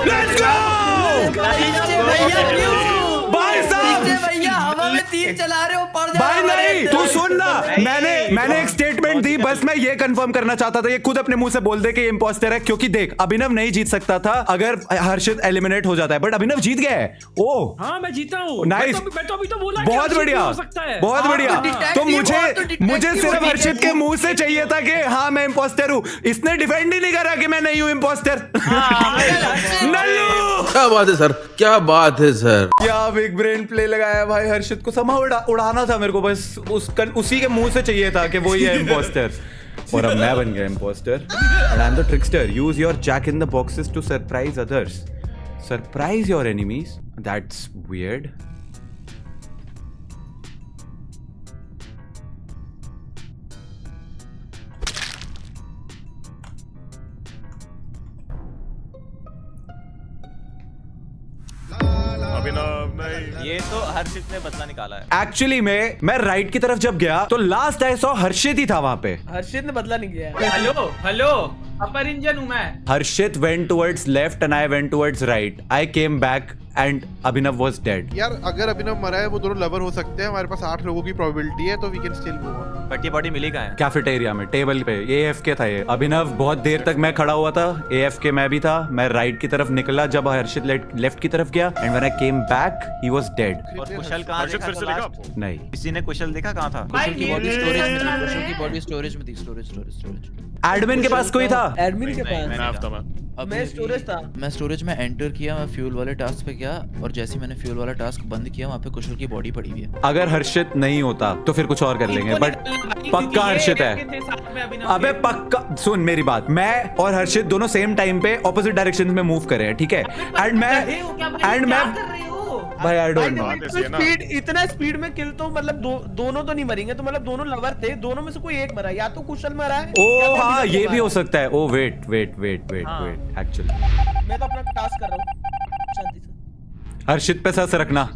लेट्स गो भाई साहब। भैया हवा में तीर चला रहे हो, पड़ जाओ। भाई नहीं, तू सुन ना, मैंने एक स्टेटमेंट पॉइंट दी, बस मैं ये कंफर्म करना चाहता था, ये खुद अपने मुंह से बोल दे कि ये इंपोस्टर है, क्योंकि देख अभिनव नहीं जीत सकता था अगर हर्षित एलिमिनेट हो जाता है, बट अभिनव जीत गया है। ओ हाँ मैं जीता हूँ। नाइस, मैं तो अभी तो बोला कि बहुत हर्षित बढ़िया, हो सकता है। बहुत बढ़िया। तो detective मुझे सिर्फ हो, हर्षित के मुंह से चाहिए था कि हाँ मैं इंपोस्टर हूँ, इसने डिफेंड ही नहीं करा कि मैं नहीं हूँ इंपोस्टर। नल्लू क्या बात है सर, क्या बात है सर, क्या बिग ब्रेन प्ले लगाया भाई। हर्षित को समा उड़ाना था मेरे को, बस उसी के मुंह से चाहिए था कि वो ही है इंपोस्टर। और अब मैं बन गया impostor and I am the trickster. Use your jack in the boxes to surprise others, surprise your enemies, that's weird. Abhinav नहीं। ये तो हर्षित ने बदला निकाला है। एक्चुअली मैं राइट की तरफ जब गया तो लास्ट आई सॉ हर्षित ही था वहां पे। हर्षित ने बदला नहीं किया। हेलो हेलो अपर इंजन हूँ मैं। हर्षित went towards left and I went towards right. I came back and Abhinav was dead. यार अगर अभिनव मरा है वो दोनों लवर हो सकते हैं, हमारे पास 8 लोगों की प्रोबेबिलिटी है, तो we can still go on. But ये बॉडी मिली कहाँ है? कैफेटेरिया में टेबल पे AFK था ये। अभिनव बहुत देर तक मैं खड़ा हुआ था, AFK मैं भी था। मैं राइट की तरफ निकला जब हर्षित लेफ्ट की तरफ गया and when I came back he was dead. और कुशल कहाँ हर्षित देखा फिर से था देखा last? आपको? नहीं, किसी ने कुशल देखा कहाँ था? भाई की बॉडी मेरे- स्टोरेज में थी, कुशल की बॉडी स्टोरेज में थी, स्टोरेज। एडमिन के पास कोई था? एडमिन के नहीं, पास मैं हफ्ता में मैं स्टोरेज था। मैं स्टोरेज में एंटर किया, मैं फ्यूल वाले टास्क पे गया और जैसे ही मैंने फ्यूल वाला टास्क बंद किया वहाँ पे कुशल की बॉडी पड़ी हुई है। अगर हर्षित नहीं होता तो फिर कुछ और कर लेंगे, इनको बट निकालना भाई, पक्का क्योंकि ये हर्षित है। के थे साथ में अभिनव अबे के। पक्का सुन मेरी बात, मैं और हर्षित दोनों सेम टाइम पे ऑपोजिट डायरेक्शन में मूव कर रहे हैं, ठीक है? एंड मैं गधे हो क्या भाई? क्या कर रहे हो? भाई आई डोंट नो। बात ऐसी है ना। स्पीड इतना स्पीड में किल तो मतलब दोनों तो नहीं मरेंगे, तो मतलब दोनों लवर थे, दोनों में से कोई एक मरा, या तो कुशल मरा है ओ या फिर हाँ, अभिनव ये मरा भी हो है। सकता है। ओ वेट हाँ। एक्चुअली मैं तो अपना टास्क कर रहा हूँ शांति से। हर्षित पे सस रखना।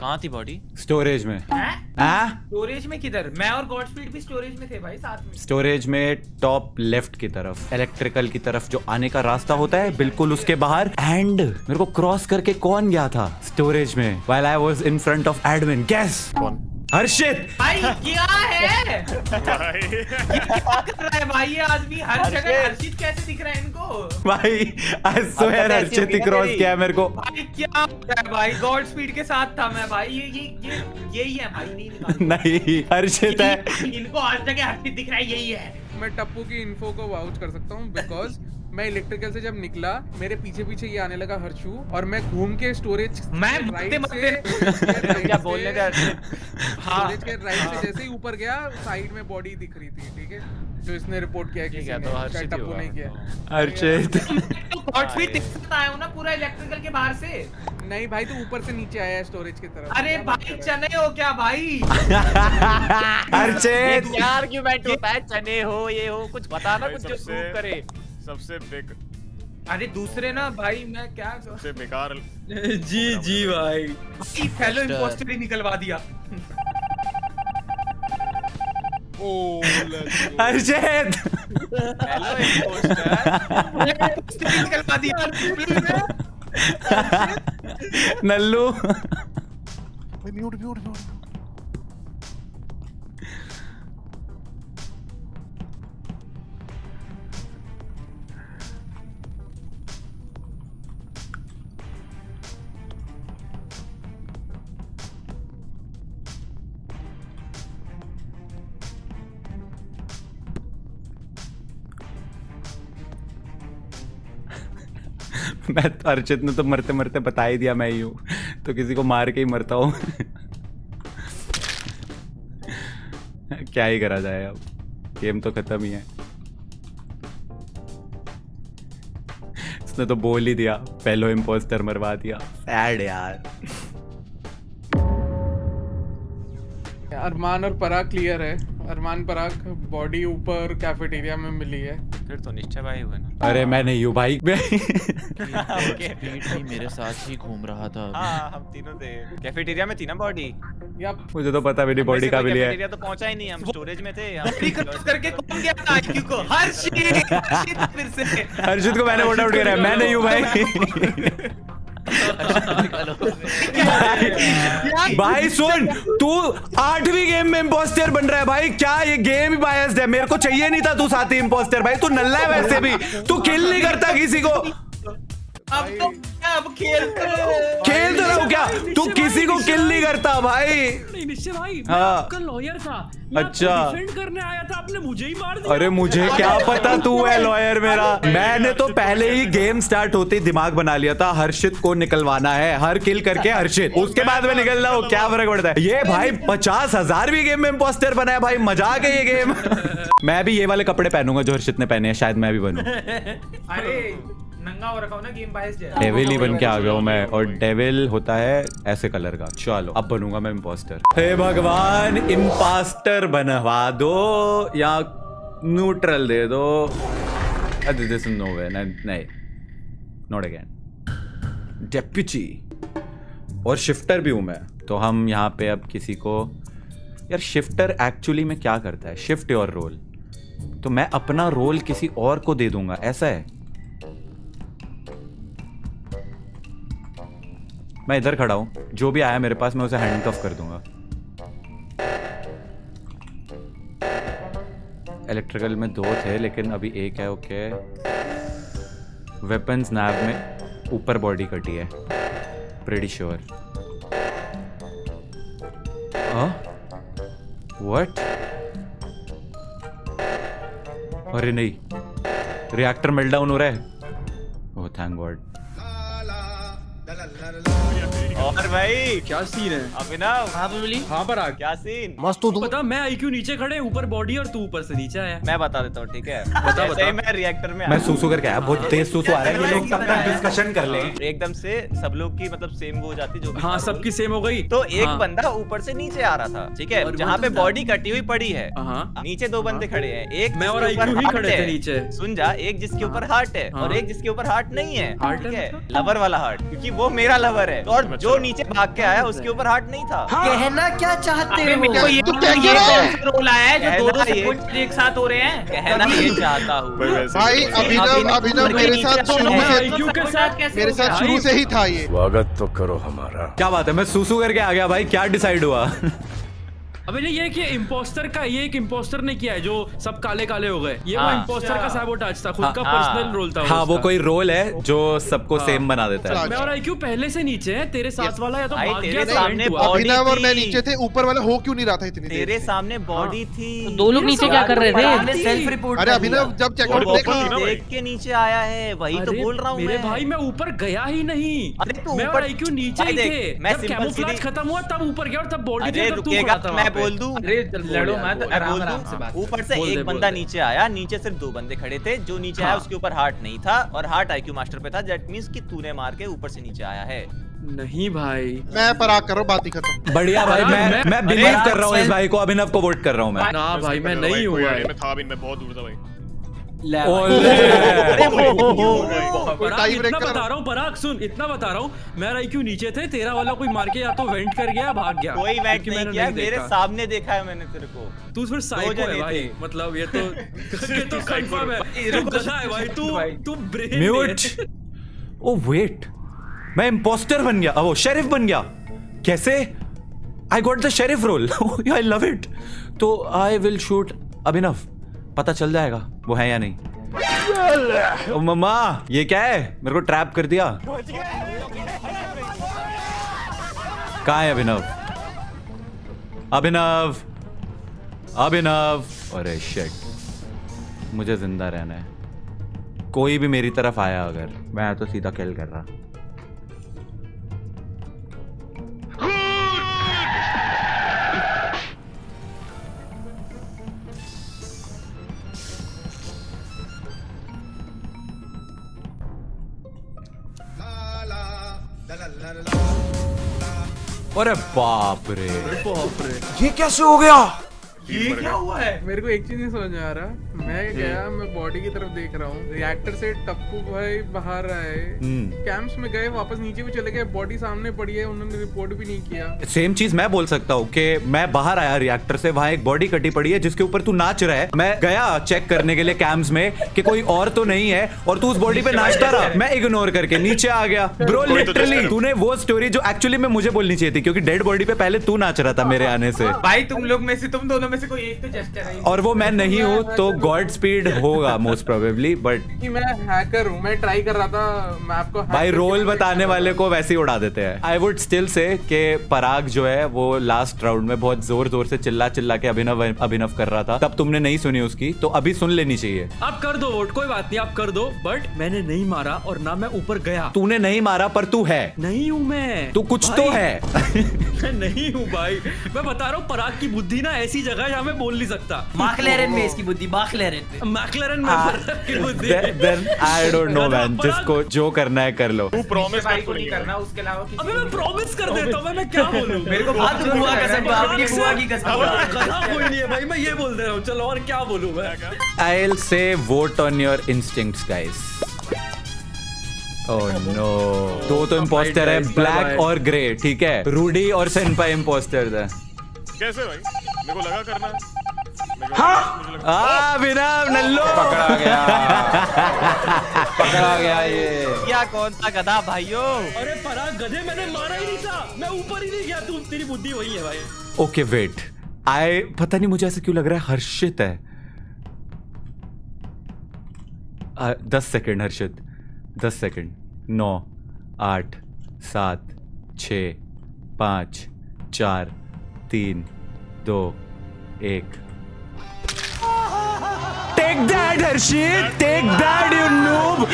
कहाँ थी बॉडी? स्टोरेज में। हैं? हाँ, स्टोरेज में किधर? मैं और गॉडस्पीड भी स्टोरेज में थे भाई साथ में। स्टोरेज में टॉप लेफ्ट की तरफ, इलेक्ट्रिकल की तरफ जो आने का रास्ता होता है बिल्कुल उसके बाहर। एंड मेरे को क्रॉस करके कौन गया था स्टोरेज में while I was in front of admin? Guess. कौन? हर्षित। भाई क्या है? भाई ये क्या कर रहा है भाई ये आदमी? हर जगह हर्षित कैसे दिख रहा है इनको? भाई I swear Harshit he cross किया मेरे को। भाई क्या हो रहा है भाई? गॉड स्पीड के साथ था मैं भाई। यही है भाई, नहीं निकाल। नहीं हर्षित है। इनको हर जगह हर्षित दिख रहा है, यही है। मैं टप्पू की इन्फो को वाउच कर सकता हूँ बिकॉज मैं इलेक्ट्रिकल से जब निकला मेरे पीछे पीछे ये आने लगा हर्षू, और मैं घूम के स्टोरेज मैं क्या बोलने का? स्टोरेज के राइट से जैसे ही ऊपर गया साइड में बॉडी दिख रही थी, ठीक है, जो इसने रिपोर्ट किया किसी है, ने, तो हर्षित शायद ही टप्पू होगा। नहीं किया। हर्षित तो गॉड स्पीड दिख सकता है ना पूरा इलेक्ट्रिकल के बाहर से। नहीं भाई, तो ऊपर से नीचे आया है स्टोरेज की तरफ। अरे भाई चने हो क्या भाई? हर्षित क्या आर्ग्यूमेंट होता है? चने हो ये हो, कुछ बताना, भाई कुछ जो प्रूव करे। सबसे अरे दूसरे ना भाई, मैं क्या सबसे बेकार जी भाई। फेलो इंपोस्टर ही निकलवा दिया। हर्षित हेलो इंपोस्टर। निकलवा दिया। नल्लू। म्यूट। मैं तो अर्चित ने तो मरते मरते बता ही दिया मैं ही हूँ, तो किसी को मार के ही मरता हूँ। क्या ही करा जाए, अब गेम तो खत्म ही है। उसने तो बोल ही दिया, फेलो इम्पोस्टर मरवा दिया। सैड यार। अरमान और पराग क्लियर है। अरमान पराग बॉडी ऊपर कैफेटेरिया में मिली है। फिर तो निश्चय भाई हुए ना। अरे मैं नहीं हूँ भाई। स्पीड भी मेरे साथ ही घूम रहा था अभी। हाँ हम तीनों थे, कैफेटेरिया में थी ना बॉडी। मुझे तो पता मेरी बॉडी का भी लिया है। कैफेटेरिया तो पहुंचा ही नहीं, हम स्टोरेज में थे। क्रॉस करके कौन गया था आईक्यू को? हर्षित फिर से। हर्षित को मैंने वोट आउट करा है, मैं नहीं हूँ भाई। भाई सुन, तू 8वीं गेम में इम्पोस्टर बन रहा है भाई। क्या ये गेम ही बायस्ड है? मेरे को चाहिए नहीं था तू साथी इम्पोस्टर भाई। तू नल्ला है वैसे भी, तू किल नहीं करता किसी को। अब खेल तो रहा हूँ क्या? तू किसी को किल नहीं करता भाई। नहीं निश्चय भाई, मैं हाँ। आपका लॉयर था। मैं अच्छा। आपको डिफेंड करने आया था, आपने मुझे ही मार दिया। अरे मुझे क्या पता तू है लॉयर मेरा। मैंने तो पहले ही गेम स्टार्ट होते ही दिमाग बना लिया था, हर्षित को निकलवाना है, हर किल करके हर्षित, उसके बाद में निकल रहा हूँ, क्या फर्क पड़ता है। ये भाई 50,000वीं गेम में इम्पोस्टर बना है भाई, मजाक है ये गेम। मैं भी ये वाले कपड़े पहनूंगा जो हर्षित ने पहने हैं, शायद मैं भी बनूं। अरे नंगा हो रखा हूं ना, गेम बायस है। डेविल ही बन के आ गया हूँ मैं, और डेविल होता है ऐसे कलर का। चलो अब बनूंगा मैं इम्पोस्टर। हे भगवान, इम्पोस्टर बनवा दो या न्यूट्रल दे दो। दिस इज नो वे, नहीं, नॉट अगेन। डेप्यूटी और शिफ्टर भी हूं मैं, तो हम यहाँ पे अब किसी को, यार शिफ्टर एक्चुअली में क्या करता है? शिफ्ट योर रोल, तो मैं अपना रोल किसी और को दे दूंगा, ऐसा है। मैं इधर खड़ा हूं, जो भी आया मेरे पास मैं उसे हैंडकफ कर दूंगा। इलेक्ट्रिकल में 2 थे लेकिन अभी 1 है। ओके, वेपन्स नैब में ऊपर बॉडी कटी है, प्रीटी श्योर। व्हाट? अरे नहीं, रिएक्टर मेल्टडाउन हो रहा है। Oh thank God. और भाई क्या सीन है अभिनव? हाँ पर आ क्या सीन? मस्त तू पता, मैं आईक्यू नीचे खड़े, ऊपर बॉडी और तू ऊपर से नीचे आया। मैं बता देता हूँ, ठीक है? बता। जैसे मैं रिएक्टर में मैं सूसू करके आया, बहुत तेज सूसू आ रहा है, ये लोग तब तक डिस्कशन कर लें। एकदम से सब लोग की मतलब सेम वो हो जाती, जो भी हाँ सबकी सेम हो गई। तो एक हाँ। बंदा ऊपर से नीचे आ रहा था, ठीक है? और जहाँ पे वो बॉडी कटी हुई पड़ी है, हाँ। नीचे 2 बंदे खड़े हैं, एक मैं और जिसके ऊपर IQ ही हार्ट खड़े थे है। नीचे। सुन जा, एक जिसके ऊपर हार्ट है हाँ। और एक जिसके ऊपर हार्ट नहीं है, हार्ट ठीक है है? मतलब? लवर वाला हार्ट, क्योंकि वो मेरा लवर है। और जो नीचे भाग के आया उसके ऊपर हार्ट नहीं था। कहना क्या चाहते हो? मेरे को ये तू क्या ये कह रहा है? कौन सा रोल आया है जो कहना दोनों ये- सपोर्ट एक साथ हो रहे हैं? कहना ये चाहता हूँ भाई अभिनव मेरे साथ शुरू मैं से, IQ के साथ मेरे साथ शुरू से ही था ये। स्वागत तो करो हमारा। क्या बात है, मैं सूसू करके आ गया भाई। क्या डिसाइड हुआ? अबे नहीं, ये कि इम्पोस्टर का, ये एक इम्पोस्टर ने किया है जो सब काले काले हो गए। ये वो हाँ। इम्पोस्टर का सैबोटाज था, खुद का हाँ। पर्सनल रोल था। हाँ वो उसका। कोई रोल है जो सबको हाँ। सेम बना देता है। मैं और आईक्यू पहले से नीचे है, तेरे साथ वाला या तो भाई, भाग तेरे गया था, सामने event हुआ। body अभिनव और मैं थी। नीचे थे, ऊपर वाला हो क्यों नहीं रहा था इतनी देर तेरे से? सामने बॉडी थी। दो लोग नीचे क्या कर रहे थे? Self report. अरे अभिनव जब चेकआउट और देखा, बॉडी देख के नीचे आया है, वही तो अरे बोल रहा हूँ मेरे मैं। भाई, मैं ऊपर गया ही नहीं। अरे तू मैं और ऊपर- आईक्यू नीचे भाई ही देख, थे। मैं जब सिंपल कैमोफ्लेज सीधी- खत्म हुआ तब ऊपर गया और तब बॉडी अरे थी, तब तू रुकेगा, खड़ा था मैं वहाँ पे। बोल दूं। अरे लड़ो मत, मैं आराम बोल आराम से बात। दूं, ऊपर से बोल दे, एक बोल बंदा दे। नीचे आया, नीचे सिर्फ 2 बंदे खड़े थे। जो नीचे आया हाँ। उसके ऊपर हार्ट नहीं था और हार्ट आईक्यू मास्टर पे था। दैट मींस कि तूने मार के ऊपर से नीचे आया है। नहीं भाई, मैं पराग कर रहा हूँ, बात ही खत्म। बढ़िया भाई, मैं बिलीव कर रहा हूँ इस भाई को, अभिनव को वोट कर रहा हूँ मैं। ना भाई मैं नहीं हुआ है। मैं था भी, मैं बहुत दूर था भाई। पराग, टाइम इतना ब्रेकर। बता रहा हूँ पराग, सुन इतना बता रहा हूँ। मेरा आईक्यू नीचे थे, तेरा वाला कोई मार के या तो वेंट कर गया, भाग गया। कोई वेट क्योंकि नहीं मैंने किया, मेरे देखा। सामने देखा है मैंने तेरे को। तू फिर साइको जने है भाई, थे। मतलब ये तो कंफर्म है। तू गधा है भाई, तू ब्रेन म्यूट। ओ वेट, मैं इम्पोस्टर बन गया, वो शेरिफ बन गया। कैसे? I got the sheriff role. I love it. तो आई विल शूट अभिनव, पता चल जाएगा वो है या नहीं। ओ मम्मा, ये क्या है? मेरे को ट्रैप कर दिया। कहाँ है अभिनव? अभिनव, अभिनव। अरे शिट, मुझे जिंदा रहना है। कोई भी मेरी तरफ आया अगर, मैं तो सीधा किल कर रहा। अरे बाप रे, ये कैसे हो गया? ये क्या हुआ है? मेरे को एक चीज नहीं समझ में आ रहा। मैं गया, मैं बॉडी की तरफ देख रहा हूँ, रिएक्टर से टप्पू भाई बाहर आए, कैंप्स में गए, वापस नीचे भी चले गए, बॉडी सामने पड़ी है, उन्होंने रिपोर्ट भी नहीं किया। सेम चीज मैं बोल सकता हूँ कि मैं बाहर आया रिएक्टर से, वहां एक बॉडी कटी पड़ी है जिसके ऊपर तू नाच रहा है। मैं गया चेक करने के लिए कैंप्स में कि कोई और तो नहीं है, और तू उस बॉडी पे नाचता रहा। मैं इग्नोर करके नीचे आ गया। ब्रो लिटरली तूने वो स्टोरी जो एक्चुअली में मुझे बोलनी चाहिए थी, क्योंकि डेड बॉडी पे पहले तू नाच रहा था मेरे आने से। भाई तुम लोग में से, तुम दोनों में से कोई एक तो जस्टर है, और वो मैं नहीं हूँ, तो गॉड स्पीड होगा मोस्ट प्रोबेबली। बट मैं हैकर हूँ, मैं ट्राई कर रहा था मैप को। भाई रोल बताने वाले को वैसे ही उड़ा देते हैं। आई वुड स्टिल से कि पराग जो है वो लास्ट राउंड में बहुत जोर जोर से चिल्ला के अभिनव कर रहा था, तब तुमने नहीं सुनी उसकी, तो अभी सुन लेनी चाहिए। आप कर दो वोट, कोई बात नहीं, आप कर दो, बट मैंने नहीं मारा और ना मैं ऊपर गया। तूने नहीं मारा पर तू है। नहीं हूँ मैं, तू कुछ तो है। मैं नहीं हूँ भाई, मैं बता रहा हूँ पराग की बुद्धि ना ऐसी जगह जहाँ मैं बोल नहीं सकता। मैक्लेरन में इसकी बुद्धि, मैक्लेरन में पराग की बुद्धि। Then I don't know man, जिसको जो करना है कर लो। तू प्रॉमिस भाई को नहीं करना, उसके अलावा किसी अबे मैं प्रॉमिस कर देता हूँ, मैं क्या बोलूँ? मेरे को बात बुआ कसम, आपकी बुआ की कसम। गधा कोई नहीं है भाई, मैं ये बोल दे रहा हूँ, चलो और क्या बोलूँ मैं? I'll say vote on your instincts guys. Oh no. दो तो इम्पोस्टर है, ब्लैक और ग्रे, ठीक है? रूडी और सेनपाई इम्पोस्टर है। कैसे भाई? मेरे को लगा करना। अभिनव नल्लो पकड़ा गया ये। क्या कौन था गधा भाइयों? अरे पराग गधे, मैंने मारा ही नहीं था, मैं ऊपर ही नहीं गया, तू तेरी बुद्धि वही है भाई। ओके वेट, पता नहीं मुझे ऐसे क्यों लग रहा है हर्षित है। 10 second Harshit, 10 second. 9 8 7 6 5 4 3 2 1। Take that Harshit, take that you noob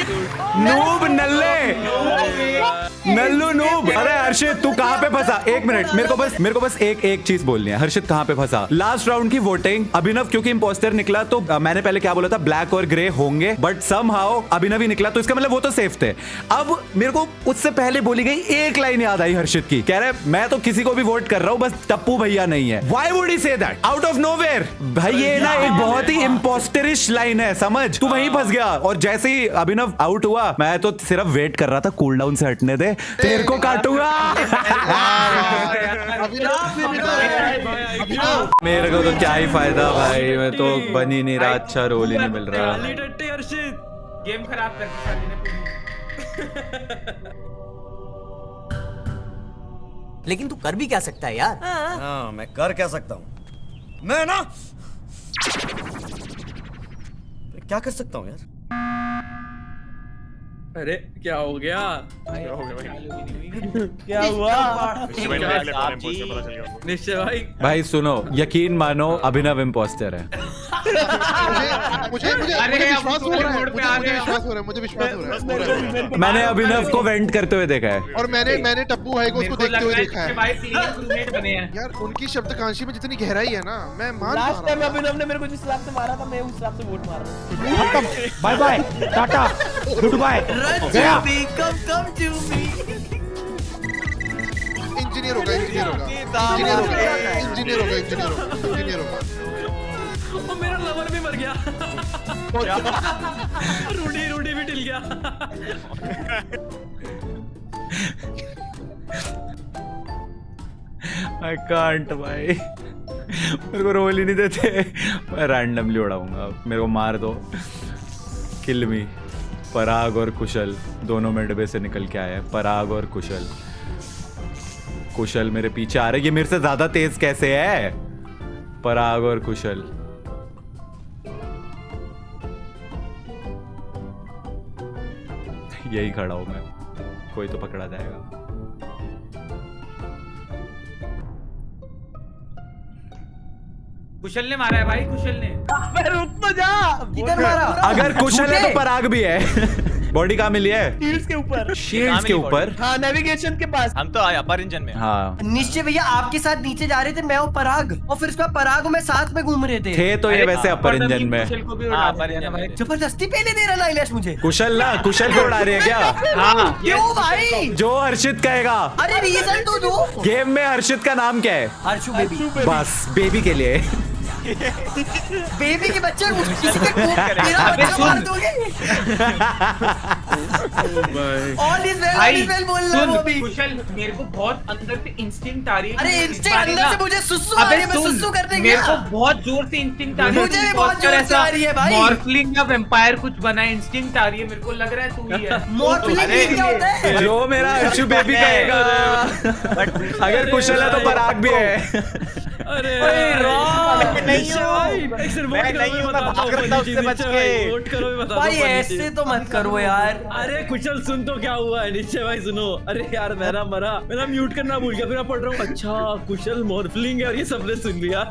नल्लू नूब। अरे हर्षित तू कहाँ पे फंसा? एक मिनट, मेरे को बस एक चीज बोलनी है। हर्षित कहाँ पे फंसा? लास्ट राउंड की वोटिंग अभिनव क्योंकि इंपोस्टर निकला, तो मैंने पहले क्या बोला था, ब्लैक और ग्रे होंगे, बट समहाउ अभिनव ही निकला, तो इसका मतलब वो तो सेफ थे। अब मेरे को उससे पहले बोली गई एक लाइन याद आई हर्षित की, कह रहे मैं तो किसी को भी वोट कर रहा हूँ, बस टप्पू भैया नहीं है। Why would he say that out of nowhere? भाई ये ना एक बहुत ही इम्पोस्टरिश लाइन है, समझ? तू वहीं फंस गया, और जैसे ही अभिनव आउट हुआ, मैं तो सिर्फ वेट कर रहा था कूल डाउन से हटने दे, तेरे को काटूंगा। मेरे को तो क्या ही फायदा भाई, मैं तो बन ही नहीं रहा, अच्छा रोल ही नहीं मिल रहा। गेम खराब कर दी साली ने। लेकिन तू कर भी क्या सकता है यार? हाँ, मैं कर क्या सकता हूँ? मैं ना क्या कर सकता हूँ यार? अरे क्या हो गया? क्या हुआ? निश्चय भाई, भाई सुनो, यकीन मानो अभिनव इम्पोस्टर है। मुझे विश्वास हो रहा है, मुझे विश्वास हो रहा है। मैंने अभिनव को वेंट करते हुए देखा है, और मैंने टप्पू भाई को उसको देखते हुए देखा है। भाई तीन क्रूमेट बने हैं यार उनकी शब्दकांक्षी में जितनी गहराई है ना, मैं मान लास्ट टाइम अभिनव ने मेरे को जिस हिसाब से मारा था, मैं उस हिसाब से वोट मार रहा हूँ। Bye bye, tata, good bye, गया। इंजीनियर होगा। और मेरा लवर भी मर गया। रूडी भी टिल गया। I can't भाई, मेरे को रोल ही नहीं देते। मैं रैंडमली उड़ाऊंगा, मेरे को मार दो, किल मी। पराग और कुशल दोनों मेरे डब्बे से निकल के आए हैं। पराग और कुशल मेरे पीछे आ रहे। ये मेरे से ज्यादा तेज कैसे है? पराग और कुशल। यही खड़ा हूं मैं, कोई तो पकड़ा जाएगा। कुशल ने मारा है भाई, कुशल ने। रुक तो जा, किधर मारा? अगर कुशल है तो पराग भी है। बॉडी कहाँ मिली है? शील्ड्स के ऊपर। शील्ड्स के ऊपर? हाँ, नेविगेशन के पास। हम तो आए अपर इंजन में। हाँ निश्चय भैया आपके साथ नीचे जा रहे थे, मैं और पराग, और फिर उसके बाद पराग में साथ में घूम रहे थे तो ये वैसे अपर इंजन में। कुशल को भी उड़ा दिया भाई। जबरदस्ती पहले दे रहा लाइलेश मुझे। कुशल ना, कुशल को उड़ा रही है क्या? हाँ क्यों भाई? जो हर्षित कहेगा। अरे रीजन तो दो। गेम में हर्षित का नाम क्या है? हर्षु बेबी। बस बेबी के लिए। बेबी के बच्चे किसी के मेरा बच्चा मार दोगे? ऑल इज वेल बोल रहा है वो भी। कुशल मेरे को बहुत अंदर से इंस्टिंक्ट आ रही है। अरे इंस्टिंक्ट अंदर से मुझे सुसु आ रही है, मैं सुसु करने मेरे गया। को बहुत जोर से इंस्टिंक्ट आ रही है। मुझे भी बहुत जोर से आ रही है भाई। मॉर्फलिंग या वैम्पायर कुछ बना है, इंस्टिंक्ट आ रही है। मेरे को लग रहा है तू ही है। मॉर्फलिंग क्या होता है? जो मेरा अर्शु बेबी कहेगा। अगर कुशल है तो पराग भी है। अरे नहीं हूँ, मैं नहीं हूँ, मैं भाग रहा था उससे बच के। वोट करो भी बता दो भाई पर ऐसे नीचे। तो मत करो यार। अरे कुशल सुन तो क्या हुआ है नीचे भाई सुनो। अरे यार मैं म्यूट करना भूल गया, फिर मैं पढ़ रहा हूँ अच्छा कुशल मॉर्फलिंग है और ये सबने सुन लिया।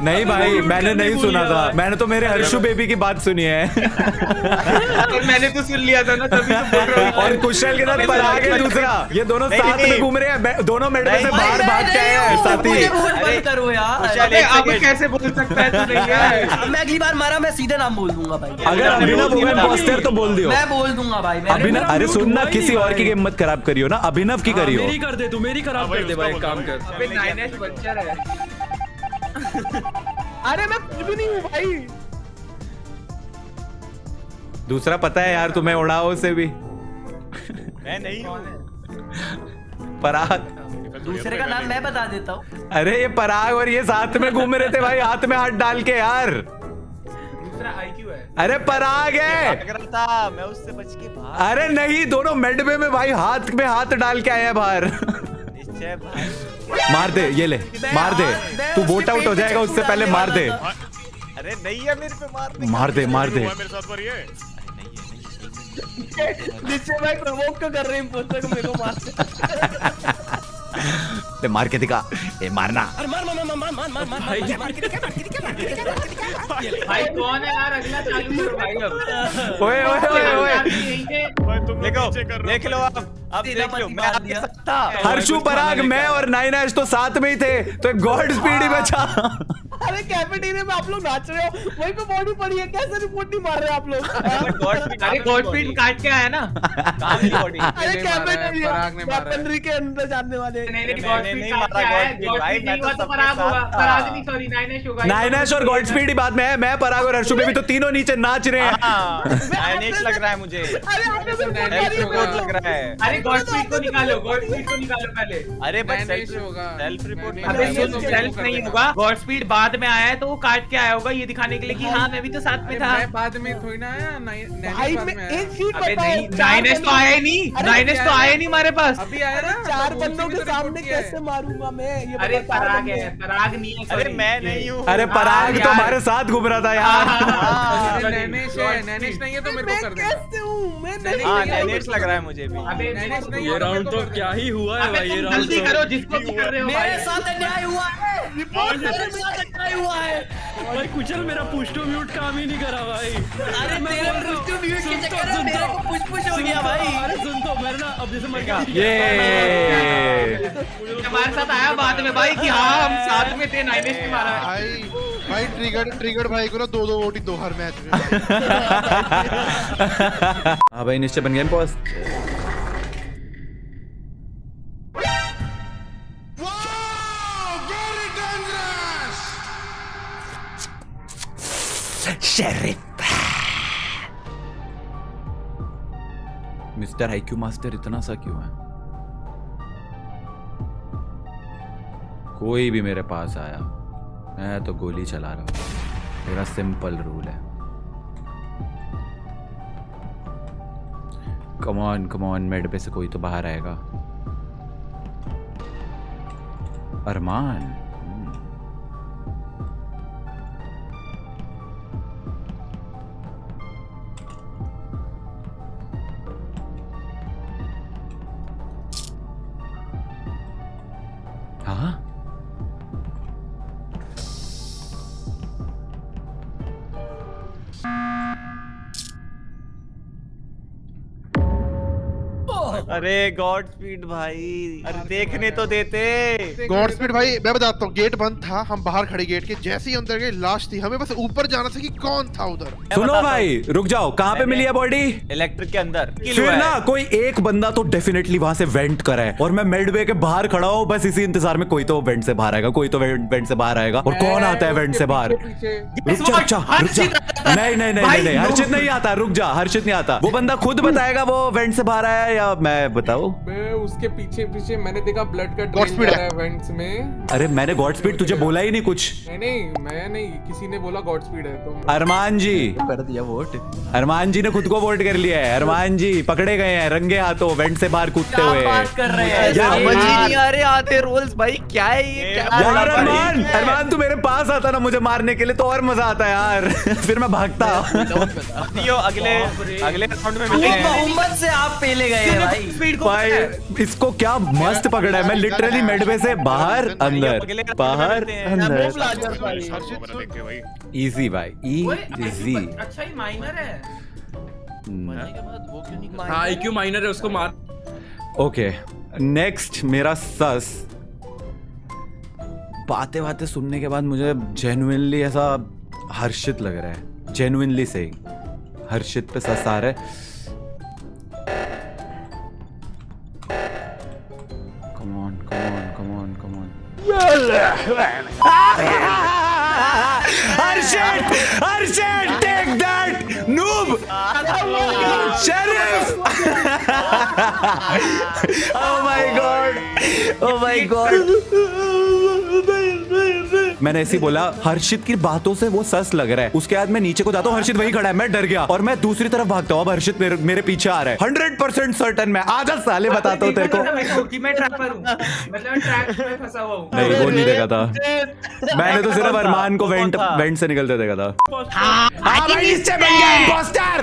नहीं भाई मैंने नहीं सुना था, मैंने तो मेरे अर्शु बेबी की बात सुनी है। मैंने तो सुन लिया था ना, तभी तो बोल रहा हूँ। और कुशल के साथ पराग है दूसरा। ये दोनों साथ में घूम रहे हैं, दोनों मेडल से बाहर भाग के आए हैं साथी। मुझे वोट मत करो यार। अब कैसे बोल सकता है तू नहीं है? मैं अगली बार मारा मैं सीधे नाम बोल दूंगा भाई। अगर अभिनव हुआ इम्पोस्टर तो बोल दियो। मैं बोल दूंगा भाई। अभिनव अरे सुनना, किसी और की गेम मत खराब करियो ना, अभिनव की करियो। मेरी कर दे तू, मेरी खराब कर दे भाई, काम कर। अबे 9S बच्चा है। अरे मैं कुछ भी नहीं हूँ भाई। दूसरा पता है यार तुम्हें, उड़ाओ उसे भी। मैं नहीं हूँ। पराग दूसरे का नाम मैं बता देता हूँ। अरे ये पराग और ये साथ में घूम रहे थे भाई, हाथ में हाथ डाल के यार। दूसरा IQ है। अरे पराग है। भाग रहा था मैं उससे बच के भाग। अरे नहीं, दोनों मेडबे में भाई हाथ में हाथ डाल के आए हैं बाहर। निश्चय भाई। मार दे, ये ले मार दे। तू वोट आउट हो जाएगा उससे पहले मार दे। अरे नहीं है मेरे पे, मार दे मार दे। मेरे साथ पर ये जिससे भाई प्रवोक को कर रहे हैं इंपोस्टर को मेरे को मारते। ले मार के दिखा, ए मारना। भाई कौन है यार? अगला चालू करो भाई अब। ओए ओए ओए ओए, भाई तुम लोग देखो नीचे कर रहे हो। देख लो अब देख लो, मैं आ सकता। हर्षु पराग मैं और 9S तो साथ में ही थे, तो गॉड स्पीड ही बचा। अरे कैफेटेरिया में आप लोग नाच रहे हो, वहीं पे बॉडी पड़ी है, कैसे रिपोर्ट नहीं मार रहे आप लोग? अरे गॉडस्पीड काट के आया ना। काम की बॉडी। अरे कैफेटेरिया पराग ने मारा है। वेपनरी के अंदर जाने वाले। नहीं नहीं मैंने गॉडस्पीड नहीं काट मारा के आया। Godspeed भाई, गॉडस्पीड मैं नहीं तो हुआ तो सबके पराग होगा। साथ था। पराग नहीं, सॉरी 9S होगा। 9S और गॉड स्पीड ही बाद में है। मैं पराग और हर्षु बेबी तो तीनों नीचे नाच रहे हैं। हाँ, 9X लग रहा है मुझे। अरे आपने तो रिपोर्ट सेल्फ मारी है रिपोर्ट मेरे लग को। रहा है। अरे गॉडस्पीड को निकालो, गॉडस्पीड को निकालो पहले। अरे बट 9X होगा। सेल्फ रिपोर्ट में अबे नहीं, सुन, तो सेल्फ नहीं होगा। गॉडस्पीड बाद में आया है तो वो काट के आया होगा ये दिखाने के लिए कि हाँ मैं भी तो साथ में था। मैं बाद में थोड़ी ना आया। भाई मैं एक चीज अबे बताओ, नहीं, चार 9S तो बंदों- आया ही नहीं। अरे 9S तो आया ही नहीं हमारे पास। अभी आया अरे ना। चार तो बंदों उसी के में तो सामने report किया है। कैसे मारूंगा मैं? ये अरे बता, चार पराग बंदे है, हैं। पराग नहीं है। अरे sorry। मैं नहीं हूँ। अरे पराग तो यार। हमारे साथ घूम रहा था यार। अरे नैनेश है, नैनेश नहीं है तो मेरे को कर देना। कैसे हूँ मैं? नहीं हाँ 9X लग रहा है मुझे भी। अबे नैनेश नहीं ये है तो राउंड मेरे तो को कर क्या देना। ही हुआ है अबे भाई, ये तुम राउंड जल्दी तो। करो जिसको भी कर रहे हो मेरे भाई। साथ अन्याय हुआ है। रिपोर्ट मेरे साथ अन्याय हुआ है। भाई कुशल मेरा पुश टू म्यूट काम ही नहीं करा भाई। अरे तेरे पुश टू म्यूट के चक्कर में मेरे को पुश हो गया भाई। अरे सुन तो मेरे ना अब जैसे मर गया। ये हमारे साथ आया बाद में भाई कि हाँ हम साथ में थे। 9S ने मारा है। भाई ट्रिगर्ड भाई को ना 2-2 वोट ही दो हर मैच में। हाँ भाई निश्चय बन गया पोस्ट। मिस्टर IQ मास्टर इतना सा क्यों है? कोई भी मेरे पास आया मैं तो गोली चला रहा हूं, मेरा सिंपल रूल है। कम ऑन मेड पे से कोई तो बाहर आएगा। अरमान हाँ अरे गॉड स्पीड भाई, अरे देखने तो देते। गॉड स्पीड भाई मैं बताता हूँ, गेट बंद था, हम बाहर खड़े गेट के, जैसे ही अंदर गए लाश थी, हमें बस ऊपर जाना था कि कौन था उधर। सुनो भाई रुक जाओ, कहाँ पे मिली है बॉडी? इलेक्ट्रिक के अंदर। फिर ना कोई एक बंदा तो डेफिनेटली वहां से वेंट करा है और मैं मेडवे के बाहर खड़ा हूँ बस इसी इंतजार में, कोई तो वेंट से बाहर आएगा, कोई तो वेंट से बाहर आएगा। और कौन आता है वेंट से बाहर? रुक जा रुक जा, नहीं नहीं नहीं नहीं हर्षित नहीं आता, रुक जा, हर्षित नहीं आता। वो बंदा खुद बताएगा वो वेंट से बाहर आया या मैं बताऊं? मैं उसके पीछे पीछे मैंने देखा ब्लड का ड्रेन जा रहा है वेंट्स में। अरे मैंने गॉड स्पीड तुझे बोला ही नहीं कुछ। मैं नहीं, किसी ने बोला गॉड स्पीड है तो अरमान जी कर दिया वोट। अरमान जी ने खुद को वोट कर लिया है। अरमान जी पकड़े गए हैं रंगे हाथों वेंट से बाहर कूदते हुए। कर रहे हैं समझ ही नहीं आ रहे आते रोल्स भाई, क्या है ये? यार अरमान, अरमान तू मेरे पास आता ना मुझे मारने के लिए तो और मजा आता यार। फिर मैं भागता। अगले राउंड में मिलते हैं। बहुमत से आप पहले गए हैं भाई। स्पीड को भाई इसको क्या मस्त पकड़ा है। मैं लिटरली मेडवे से बाहर अंदर बाहर अंदर। इजी भाई इजी। अच्छा ही माइनर है। हाँ IQ माइनर है, उसको मार। ओके नेक्स्ट मेरा सस। बातें सुनने के बाद मुझे जेन्युइनली ऐसा हर्षित लग रहा है, जेन्युइनली से हर्षित पे सस आ रहा है। Come on come on come on come on. Harshit Harshit take that noob sheriff. Oh my god मैंने ऐसे ही बोला हर्षित की बातों से वो सस लग रहा है। उसके बाद मैं नीचे को जाता हूँ, हर्षित वही खड़ा है, मैं डर गया और मैं दूसरी तरफ भागता हूँ। अब हर्षित मेरे पीछे आ रहा है 100% सर्टन। मैं आजा साले बताता हूँ तेरे को। मैं ट्रैपर हूँ, मतलब ट्रैप में फंसा हुआ हूँ। नहीं वो नहीं देखा था मैंने, तो सिर्फ अरमान को वेंट से निकलते देखा था। हाँ भाई इससे बन गया impostor.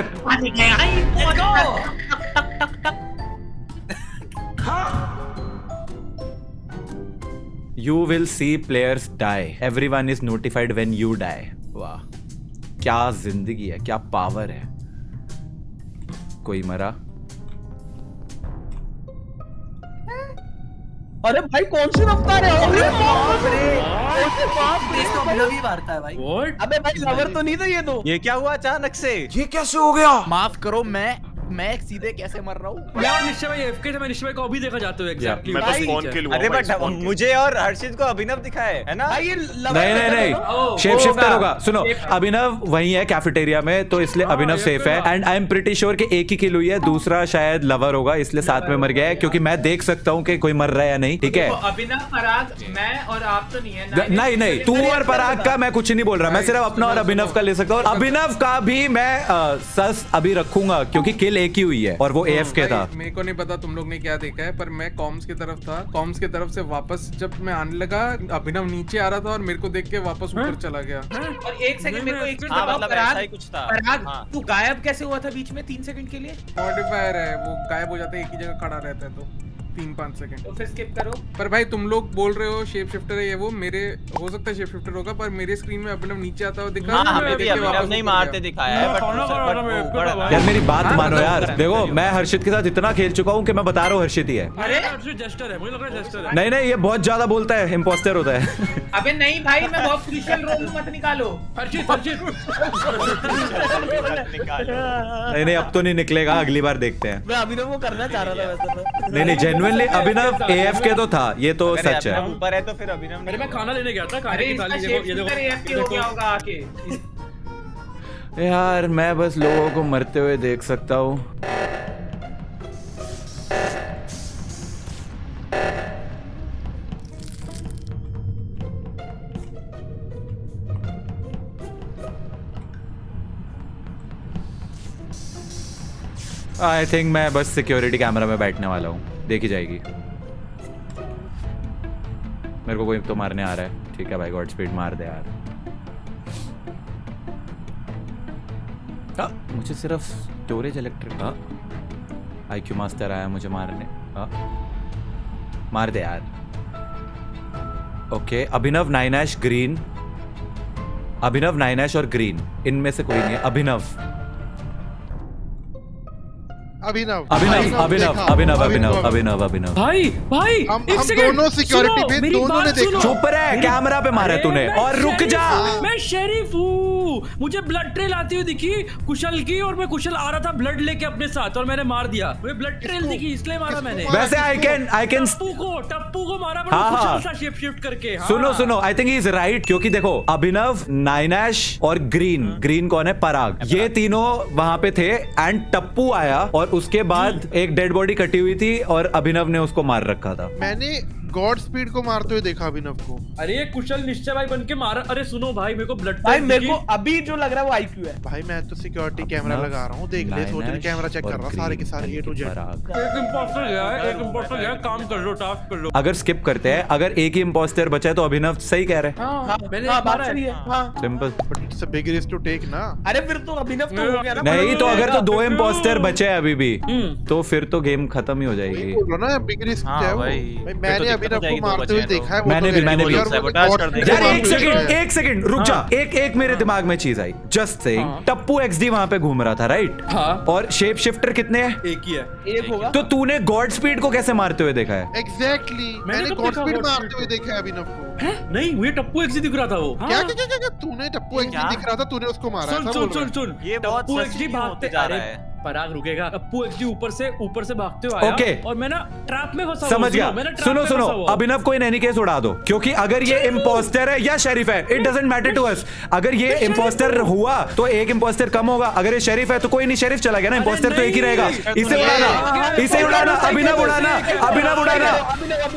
You will see players die. Everyone is notified when you die. वाह क्या जिंदगी है, क्या पावर है। कोई मरा? अरे भाई कौन सी रफ्तार है? इसको अभी मारता है भाई। अबे भाई लवर तो नहीं था ये तो। ये क्या हुआ अचानक से? ये कैसे हो गया? माफ करो, मैं सीधे कैसे मर रहा हूँ? मैं और निश्चय भाई AFK थे, मैं निश्चय भाई को अभी देखा जाते हुए एग्जैक्टली। मैं बस spawn kill हुआ। अरे भाई, बट spawn kill। मुझे और हर्षित को अभिनव दिखा है ना? भाई ये नहीं शेप शिफ्टर होगा। सुनो अभिनव वही है कैफेटेरिया में, तो इसलिए अभिनव सेफ है। And I am pretty sure कि एक ही किल हुई है, दूसरा शायद लवर होगा इसलिए साथ में मर गया है, क्योंकि मैं देख सकता हूँ कि कोई मर रहा है या नहीं। ठीक है अभिनव, पराग, मैं और आप तो नहीं है। नहीं तू और पराग का मैं कुछ नहीं बोल रहा, मैं सिर्फ अपना और अभिनव का ले सकता हूँ। अभिनव का भी मैं सस अभी रखूंगा क्योंकि किल एक ही हुई है और वो AFK था। मेरे को नहीं पता तुम लोग ने क्या देखा है, पर मैं कॉम्स की तरफ था। कॉम्स की तरफ से वापस जब मैं आने लगा, अभिनव नीचे आ रहा था और मेरे को देख के वापस ऊपर चला गया। और एक सेकंड मेरे को एक चीज हाँ, बताओ, मतलब ऐसा ही कुछ था। पराग हाँ। तू गायब कैसे हुआ था बीच में 3 सेकंड के लिए? मॉडिफायर है, वो गायब हो जाता है, एक ही जगह खड़ा रहता है तो 3-5 सेकंड। तो फिर स्किप करो। पर भाई तुम लोग बोल रहे हो शेप शिफ्टर है ये वो, मेरे हो सकता है शेप शिफ्टर होगा, पर मेरे स्क्रीन में अभिनव नीचे आता हुआ दिखा। हाँ, हमें भी अभिनव नहीं मारते दिखाया है, यार मेरी बात मानो यार। देखो मैं हर्षित के साथ इतना खेल चुका हूँ कि मैं बता रहा हूँ हर्षित ही है। अरे जस्टर है, मुझे लग रहा है जस्टर है। नहीं ये बहुत ज्यादा बोलता है, इम्पोस्टर होता है। अबे नहीं भाई, मैं बहुत क्रूशियल रोल मत निकालो। हर्षित नहीं अब तो नहीं निकलेगा, अगली बार देखते हैं। मैं अभिनव को करना चाह रहा था वैसे तो। नहीं जेन्युइनली अभिनव AFK तो था, ये तो सच है। ऊपर है तो फिर अभिनव। अरे मैं खाना लेने गया था, खाने अरे की इसका थाली शेप ये शिफ्टर AFK हो गया होगा आके। यार मैं बस लोगों को मरते हुए देख सकता हूँ। आई थिंक मैं बस सिक्योरिटी कैमरा में बैठने वाला हूँ, देखी जाएगी। मेरे को कोई तो मारने आ रहा है। ठीक है भाई गॉड स्पीड मार दे यार। मुझे सिर्फ स्टोरेज इलेक्ट्रिक का IQ मास्टर आया मुझे मारने। मार दे यार। ओके अभिनव, नाइनैश, ग्रीन। अभिनव, नाइनैश और ग्रीन, इनमें से कोई नहीं है। अभिनव अभिनव अभिनव अभिनव देखा, अभिनव अभिनव अभिनव अभिनव भाई भाई हम एक सेकंड दोनों सिक्योरिटी सुनो, पे मेरी दोनों बात ने देखा। सुनो। चुप रहे, कैमरा पे मारा तूने और रुक जा। मैं शेरिफ हूँ, मुझे ब्लड ट्रेल आती हुई दिखी कुशल की, और मैं कुशल आ रहा था ब्लड लेके अपने साथ, और मैंने मार दिया। मुझे ब्लड ट्रेल दिखी इसलिए मारा मैंने। वैसे आई कैन टप्पू को मारा, पर हाँ, कुशल हाँ। सा शेप शिफ्ट करके। हाँ। सुनो सुनो, I think he is right, क्योंकि देखो अभिनव, नाइनैश और ग्रीन कौन है, पराग, ये तीनों वहां पे थे एंड टप्पू आया और उसके बाद एक डेड बॉडी कटी हुई थी और अभिनव ने उसको मार रखा था। मैंने गॉड स्पीड को मारते हुए देखा अभिनव को। अरे ये कुशल निश्चय भाई बन के मारा। अरे सुनो भाई, मेरे को ब्लड भाई मेरे को अभी जो लग रहा है वो आईक्यू है। भाई मैं तो सिक्योरिटी कैमरा लगा रहा हूँ, देख ले, सोच ले, कैमरा चेक कर रहा सारे के सारे ए टू जेड। एक इम्पोस्टर गया है, एक इम्पोस्टर गया है, काम कर लो, टास्क कर लो। अगर स्किप करते हैं, अगर एक ही इम्पोस्टर बचा है तो अभिनव सही कह रहे हैं। हाँ, मैंने हाँ, बात मारा सही है। है। हाँ। Simple. But it's a big risk to take ना। अरे फिर तो अभिनव तो हो गया ना। नहीं तो अगर तो दो इम्पोस्टर बचे हैं अभी भी, हम्म। तो फिर तो गेम खत्म ही हो जाएगी। बोल रहा ना बिग रिस्क हाँ है वो। भाई। भाई फिर मैंने तो अभिनव दिक्कत को हो मारते जाएगी, हुए देखा है। वो मैंने तो भी, मैंने भी। यार, वो तो sabotage God कर speed देगा। यार मारते एक सेकंड रुक जा, एक मेरे दिमाग में चीज आई, जस्ट से टप्पू एक्सडी वहां पे घूम रहा था, राइट? हाँ। और शेप शिफ्टर कितने हैं? एक ही है। एक होगा। तो तूने गॉड स्पीड को कैसे मारते हुए देखा है? एग्जैक्टली मैंने कब गॉड देखा स्पीड God मारते speed हुए देखा है अभिनव को। हैं? नहीं, मुझे टप्पू एक्सी दिख रहा था वो। क्या हाँ। क्या क्या क्या तूने टप्पू एक दिख रहा था, तूने उसको मारा सुन ऐसा सुन बोल रहा सुन है? सुन, ये बहुत टप्पू सच एक्सडी नहीं भागते होते जा रहा अरे, है। पराग रुकेगा। टप्पू एक्सडी ऊपर से भागते हुए आया। ओके। और मैं ना ट्रैप में फंसा हुआ। समझ गया। मैंने trap सुनो में सुनो, फंसा हुआ। अभिनव को इन एनी केस उड़ा दो, क्योंकि अगर ये इम्पोस्टर है या शरीफ है, it doesn't matter to us. अगर ये इम्पोस्टर हुआ तो एक इम्पोस्टर कम होगा, अगर ये शरीफ है तो कोई नहीं, शरीफ चला गया ना, इम्पोस्टर तो एक ही रहेगा। इसे उड़ाना, इसे उड़ाना, अभिनव उड़ाना, अभिनव उड़ाना,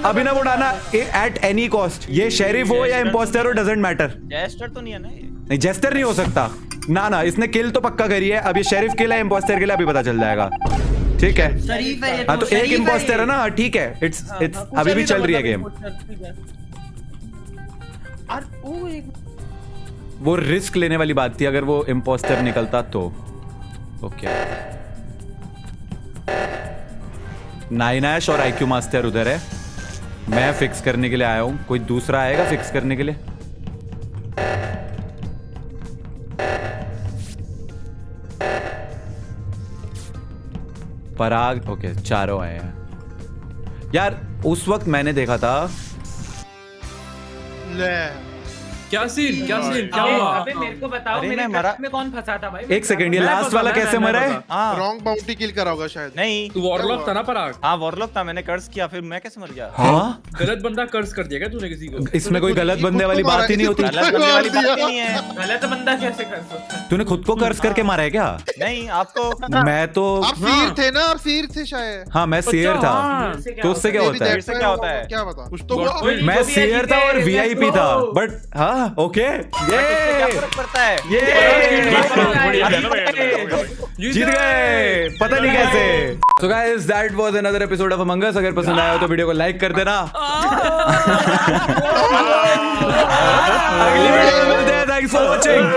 अभिनव उड़ाना एट एनी कॉस्ट। ये शरीफ हो या इम्पोस्टर हो, डजंट मैटर। जेस्टर तो नहीं है ना ये? नहीं, जेस्टर नहीं हो सकता ना, इसने किल तो पक्का करी है। अब ये शरीफ किल है, इम्पोस्टर किल है, अभी पता चल जाएगा। ठीक है, शरीफ है ये हाँ तो एक शरीफ इम्पोस्टर है ये। ना, ठीक है, इट्स अभी भी चल रही है गेम। वो रिस्क लेने वाली बात थी, अगर वो इम्पोस्टर निकलता तो। ओके, नाइनैश और आईक्यू मास्टर उधर है, मैं फिक्स करने के लिए आया हूं। कोई दूसरा आएगा फिक्स करने के लिए? पराग, ओके, चारों आए हैं। यार उस वक्त मैंने देखा था। ले क्या सीन क्या अबे हुआ? अबे मेरे को बताओ, अरे मेरे मैं मरा- ट्रक में कौन फंसा था भाई? एक सेकंड, ये लास्ट वाला कैसे मरा है? हाँ रॉन्ग बाउंटी किल करा होगा शायद। नहीं, तू वॉरलॉक था ना पराग? हाँ वॉरलॉक था, मैंने कर्स किया, फिर मैं कैसे मर गया? हाँ, गलत बंदा कर्ज कर दिया क्या तूने किसी को? इसमें कोई गलत बंदे वाली बात ही नहीं होती। गलत करने वाली बात ही नहीं है। गलत बंदा कैसे कर सकता है? तूने खुद को कर्ज करके मारा है क्या? नहीं आपको मैं तो, आप सीर थे ना, आप सीर थे शायद। हाँ मैं शेयर था। हाँ। तो उससे क्या होता है? से क्या होता है? क्या बता, कुछ तो हुआ। मैं जो भी है, शेयर था ठीक है, और let's वीआईपी go। था, बट हाँ ओके, क्या ये फर्क पड़ता है? जीत गए, पता नहीं कैसे। So guys, that was another episode of Among Us। अगर पसंद आया हो तो वीडियो को लाइक कर देना। अगली वीडियो में मिलते हैं। Thanks for watching।